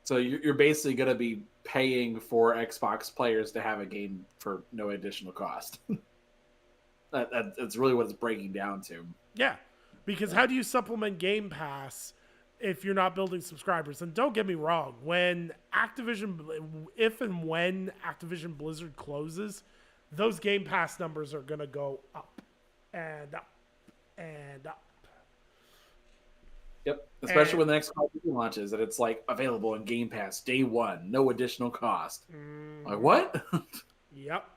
So you're basically going to be paying for Xbox players to have a game for no additional cost. That's really what it's breaking down to. Yeah, because how do you supplement Game Pass if you're not building subscribers? And don't get me wrong, if and when Activision Blizzard closes, those Game Pass numbers are going to go up and up and up. Yep, especially when the next Call of Duty launches, and it's like available in Game Pass day one, no additional cost. Like what? Yep.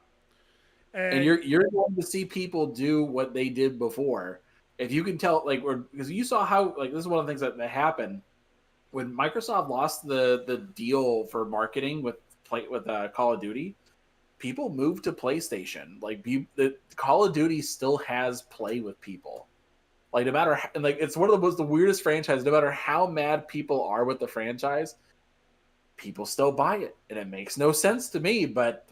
And you're going to see people do what they did before. If you can tell, like, because you saw how, like, this is one of the things that happened when Microsoft lost the deal for marketing with Call of Duty. People moved to PlayStation. Like, the Call of Duty still has play with people. Like, no matter, and like, it's one of the weirdest franchises. No matter how mad people are with the franchise, people still buy it, and it makes no sense to me. But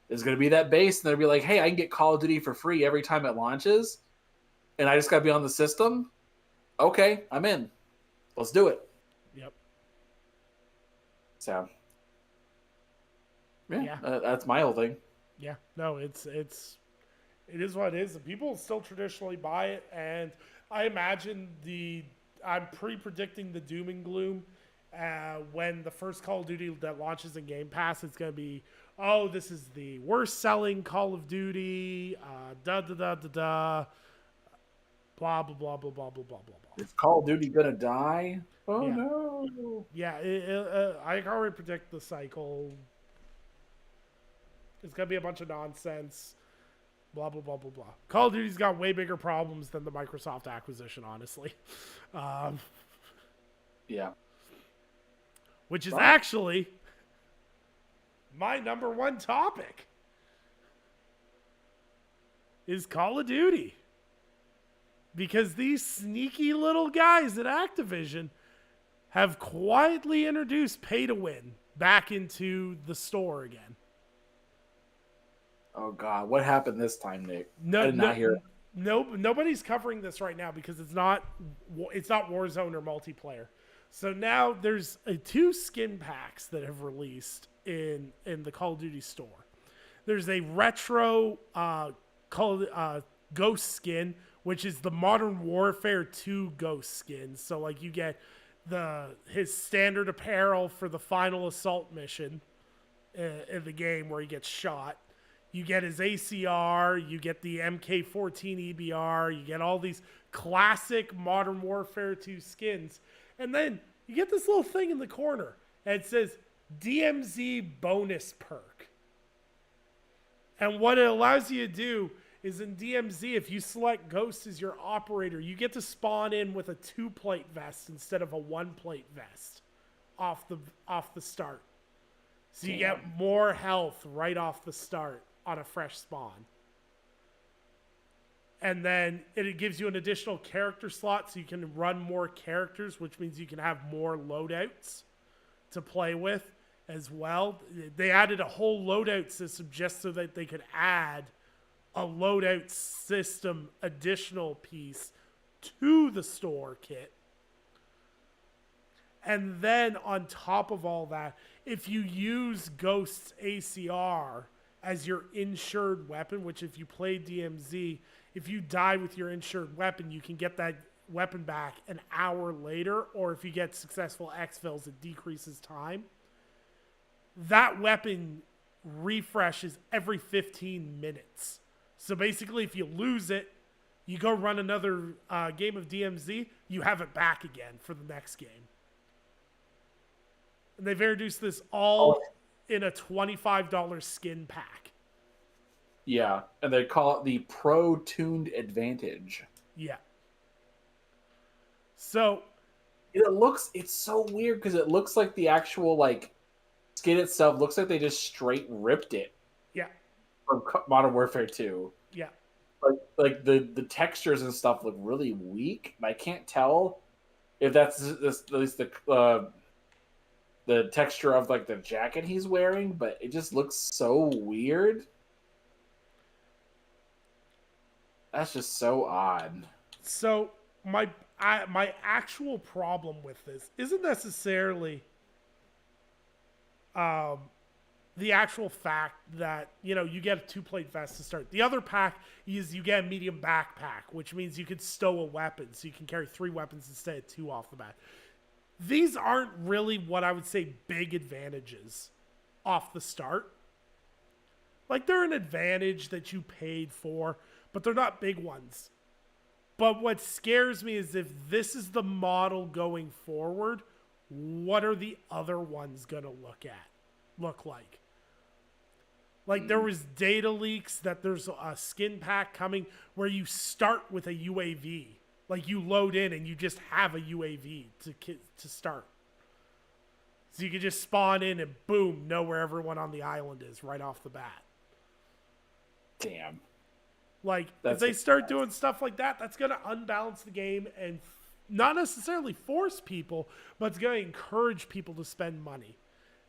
there's going to be that base, and they'll be like, "Hey, I can get Call of Duty for free every time it launches, and I just got to be on the system." Okay, I'm in. Let's do it. Yep. So, yeah. That's my whole thing. Yeah. No, it's It is what it is. And people still traditionally buy it, and I imagine I'm pre-predicting the doom and gloom when the first Call of Duty that launches in Game Pass. It's going to be, oh, this is the worst selling Call of Duty. Da da da da da. Blah blah blah blah blah blah blah blah blah. Is Call of Duty gonna die? Oh Yeah, no! yeah. I can already predict the cycle. It's gonna be a bunch of nonsense. Blah blah blah blah blah. Call of Duty's got way bigger problems than the Microsoft acquisition, honestly. Um, Yeah. which is Well, actually my number one topic is Call of Duty. Because these sneaky little guys at Activision have quietly introduced pay to win back into the store again. oh god, what happened this time, Nick? No, I did not hear. nobody's covering this right now because it's not Warzone or multiplayer. So now there's two skin packs that have released in the Call of Duty store. There's a retro Ghost skin, which is the Modern Warfare 2 Ghost skin. So like you get his standard apparel for the final assault mission in the game where he gets shot. You get his ACR, you get the MK14 EBR, you get all these classic Modern Warfare 2 skins. And then you get this little thing in the corner and it says DMZ bonus perk. And what it allows you to do is in DMZ, if you select Ghost as your operator, you get to spawn in with a 2-plate vest instead of a 1-plate vest off the start. So you get more health right off the start on a fresh spawn. And then it gives you an additional character slot so you can run more characters, which means you can have more loadouts to play with as well. They added a whole loadout system just so that they could add a loadout system additional piece to the store kit. And then on top of all that, if you use Ghost's ACR as your insured weapon, which if you play DMZ, if you die with your insured weapon, you can get that weapon back an hour later, or if you get successful exfils, it decreases time. That weapon refreshes every 15 minutes. So basically, if you lose it, you go run another game of DMZ, you have it back again for the next game. And they've introduced this all in a $25 skin pack. Yeah, and they call it the Pro Tuned Advantage. Yeah. So it's so weird because it looks like the actual like skin itself looks like they just straight ripped it. Yeah. From Modern Warfare 2. Yeah. Like the textures and stuff look really weak. I can't tell if that's at least the texture of like the jacket he's wearing, but it just looks so weird. That's just so odd. So my actual problem with this isn't necessarily the actual fact that, you get a 2-plate vest to start. The other pack is you get a medium backpack, which means you could stow a weapon, so you can carry 3 weapons instead of 2 off the bat. These aren't really what I would say big advantages off the start. Like, they're an advantage that you paid for, but they're not big ones. But what scares me is if this is the model going forward, what are the other ones going to look like? Like, there was data leaks that there's a skin pack coming where you start with a UAV. Like, you load in and you just have a UAV to start. So you can just spawn in and boom, know where everyone on the island is right off the bat. Damn. Like, if they start doing stuff like that, that's going to unbalance the game and not necessarily force people, but it's going to encourage people to spend money.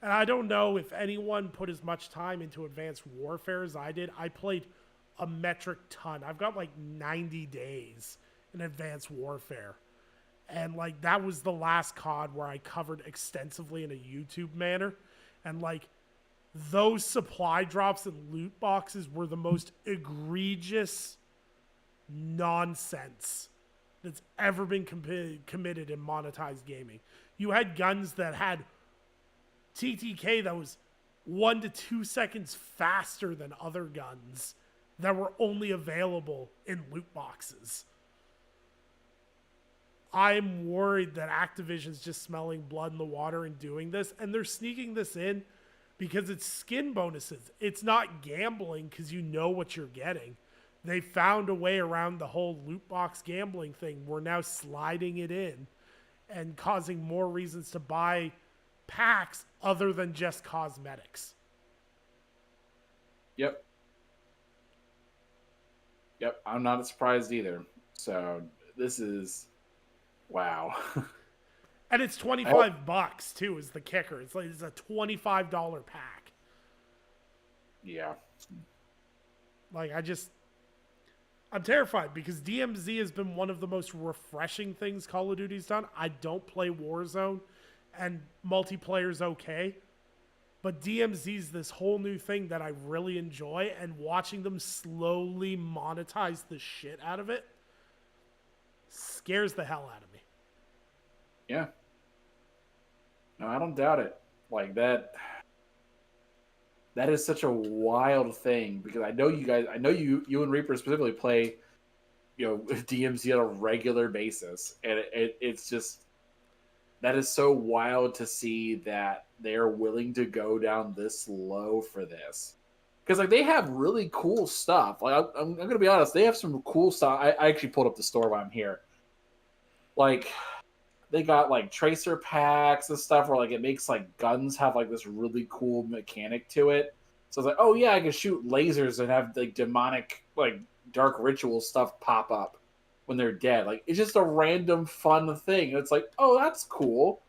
And I don't know if anyone put as much time into Advanced Warfare as I did. I played a metric ton. I've got like 90 days in Advanced Warfare. And like, that was the last COD where I covered extensively in a YouTube manner. And like, those supply drops and loot boxes were the most egregious nonsense that's ever been committed in monetized gaming. You had guns that had TTK that was 1 to 2 seconds faster than other guns that were only available in loot boxes. I'm worried that Activision's just smelling blood in the water and doing this, and they're sneaking this in because it's skin bonuses. It's not gambling because you know what you're getting. They found a way around the whole loot box gambling thing. We're now sliding it in and causing more reasons to buy packs other than just cosmetics. Yep. I'm not surprised either. So this is wow. And it's $25 too is the kicker. It's a $25 pack. Yeah. Like I'm terrified because DMZ has been one of the most refreshing things Call of Duty's done. I don't play Warzone, and multiplayer's okay. But DMZ's this whole new thing that I really enjoy, and watching them slowly monetize the shit out of it scares the hell out of me. Yeah. No, I don't doubt it. Like that is such a wild thing because I know you and Reaper specifically play, DMZ on a regular basis, and it's just that is so wild to see that they're willing to go down this low for this. Because like they have really cool stuff. Like I'm gonna be honest, they have some cool stuff. I actually pulled up the store while I'm here. Like they got like tracer packs and stuff where like it makes like guns have like this really cool mechanic to it. So it's like, oh yeah, I can shoot lasers and have like demonic like dark ritual stuff pop up when they're dead. Like it's just a random fun thing. And it's like, oh, that's cool.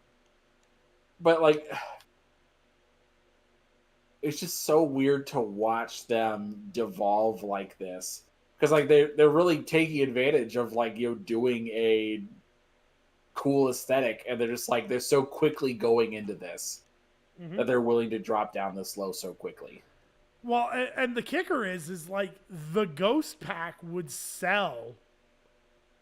But like it's just so weird to watch them devolve like this. Because like they're really taking advantage of like doing a cool aesthetic, and they're just like they're so quickly going into this that they're willing to drop down this low so quickly. Well, and the kicker is like the Ghost Pack would sell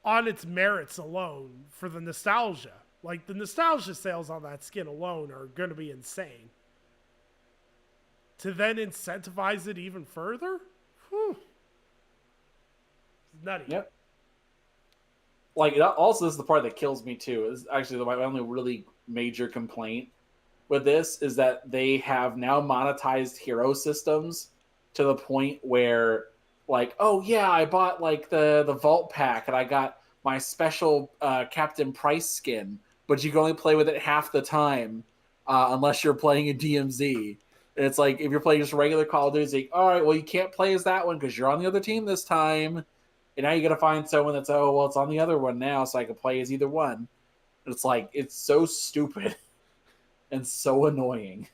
on its merits alone for the nostalgia. Like the nostalgia sales on that skin alone are going to be insane. To then incentivize it even further, whew, it's nutty. Yep. Like also, this is the part that kills me too. Is actually my only really major complaint with this is that they have now monetized hero systems to the point where, like, oh yeah, I bought like the vault pack and I got my special Captain Price skin, but you can only play with it half the time unless you're playing a DMZ. And it's like if you're playing just regular Call of Duty, it's like, all right, well you can't play as that one because you're on the other team this time. And now you got to find someone that's, oh, well, it's on the other one now, so I can play as either one. It's like, it's so stupid and so annoying.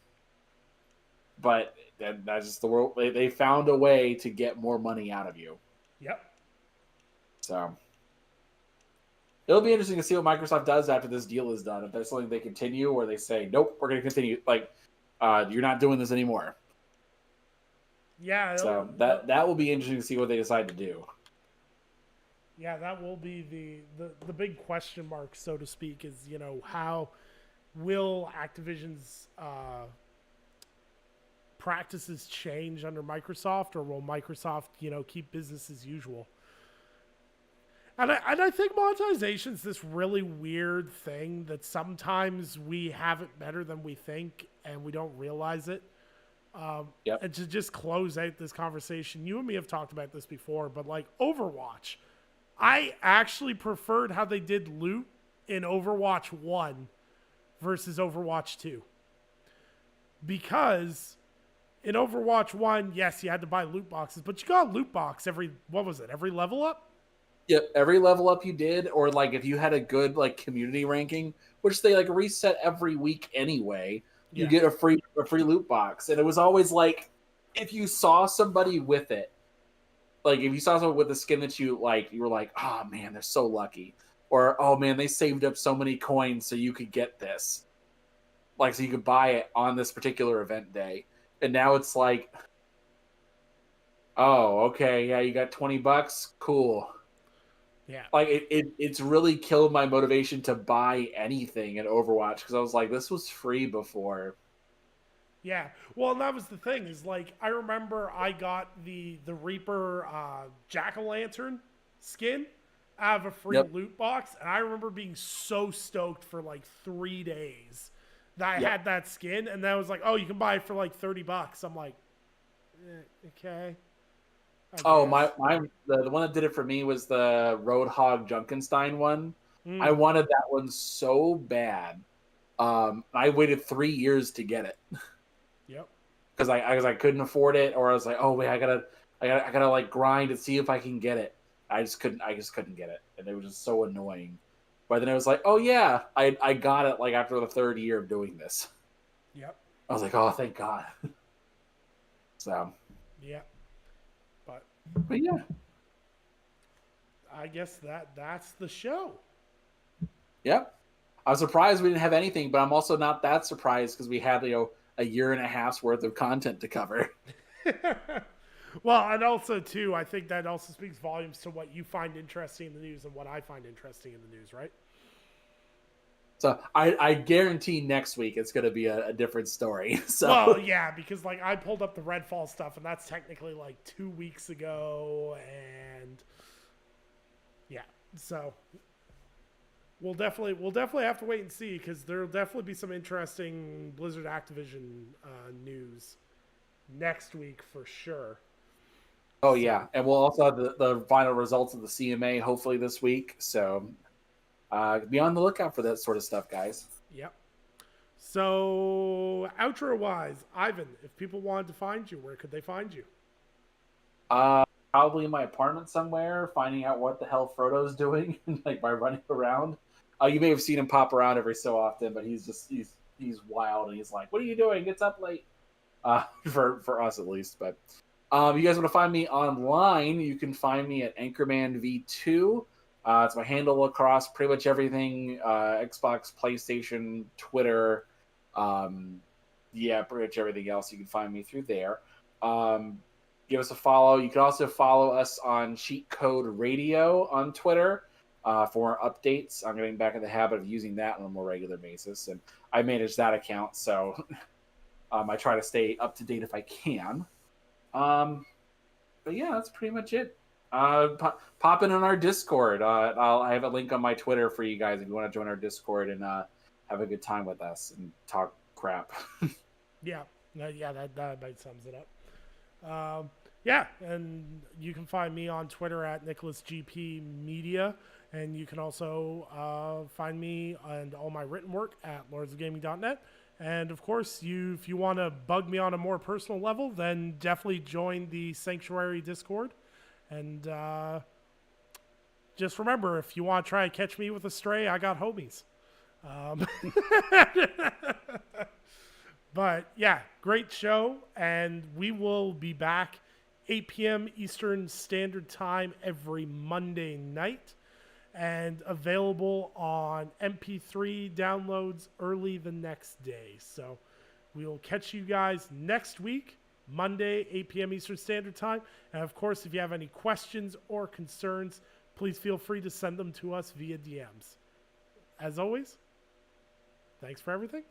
But that's just the world. They found a way to get more money out of you. Yep. So it'll be interesting to see what Microsoft does after this deal is done. If there's something they continue or they say, nope, we're going to continue. Like, you're not doing this anymore. Yeah. So that will be interesting to see what they decide to do. Yeah, that will be the big question mark, so to speak, is, how will Activision's practices change under Microsoft, or will Microsoft, keep business as usual? And I think monetization's this really weird thing that sometimes we have it better than we think and we don't realize it. Yep. And to just close out this conversation, you and me have talked about this before, but like Overwatch, I actually preferred how they did loot in Overwatch 1 versus Overwatch 2. Because in Overwatch 1, yes, you had to buy loot boxes, but you got a loot box every level up? Yep, every level up you did, or like if you had a good like community ranking, which they like reset every week anyway, you get a free loot box. And it was always like if you saw somebody with it, like if you saw someone with a skin that you like, you were like, oh man, they're so lucky. Or, oh man, they saved up so many coins so you could get this. Like, so you could buy it on this particular event day. And now it's like, oh, okay, yeah, you got $20, cool. Yeah. Like it's really killed my motivation to buy anything in Overwatch because I was like, this was free before. Yeah. Well, and that was the thing is like I remember I got the Reaper Jack-o'-lantern skin out of a free Yep. loot box, and I remember being so stoked for like 3 days that I Yep. had that skin, and then I was like, oh, you can buy it for like $30. I'm like, okay, I Oh, guess. the one that did it for me was the Roadhog Junkenstein one. I Mm, wanted that one so bad. I waited 3 years to get it yep. because I couldn't afford it, or I was like, oh wait, I gotta like grind to see if I can get it. I just couldn't get it, and it was just so annoying. But then it was like, oh yeah, I got it like after the third year of doing this. Yep. I was like, oh thank God. So, Yep. But but yeah, I guess that's the show. yep. I was surprised we didn't have anything, but I'm also not that surprised because we had a year and a half's worth of content to cover. Well, and also too, I think that also speaks volumes to what you find interesting in the news and what I find interesting in the news, right? So I guarantee next week it's going to be a different story. Well, So yeah, because like I pulled up the Redfall stuff, and that's technically like 2 weeks ago, and yeah, so we'll definitely have to wait and see because there'll definitely be some interesting Blizzard Activision news next week for sure. oh So yeah, and we'll also have the final results of the CMA hopefully this week. So be on the lookout for that sort of stuff, guys. yep. So outro wise, Ivan, if people wanted to find you, where could they find you? Probably in my apartment somewhere, finding out what the hell Frodo's doing, like by running around. You may have seen him pop around every so often, but he's wild and he's like, "What are you doing? It's up late." For us at least. But you guys want to find me online? You can find me at Anchorman V2. It's my handle across pretty much everything: Xbox, PlayStation, Twitter. Yeah, pretty much everything else. You can find me through there. Um, Give us a follow. You can also follow us on Cheat Code Radio on Twitter for updates. I'm getting back in the habit of using that on a more regular basis, and I manage that account, so I try to stay up to date if I can. But yeah, that's pretty much it. Pop in on our Discord. I have a link on my Twitter for you guys if you want to join our Discord and have a good time with us and talk crap. Yeah, yeah, that about sums it up. Yeah, and you can find me on Twitter at NicholasGPMedia, and you can also find me and all my written work at lordsofgaming.net. And of course, if you want to bug me on a more personal level, then definitely join the Sanctuary Discord. And just remember, if you want to try to catch me with a stray, I got homies. Um, but yeah, great show, and we will be back 8 p.m. Eastern Standard Time every Monday night, and available on MP3 downloads early the next day. So we will catch you guys next week, Monday, 8 p.m. Eastern Standard Time. And of course, if you have any questions or concerns, please feel free to send them to us via DMs. As always, thanks for everything.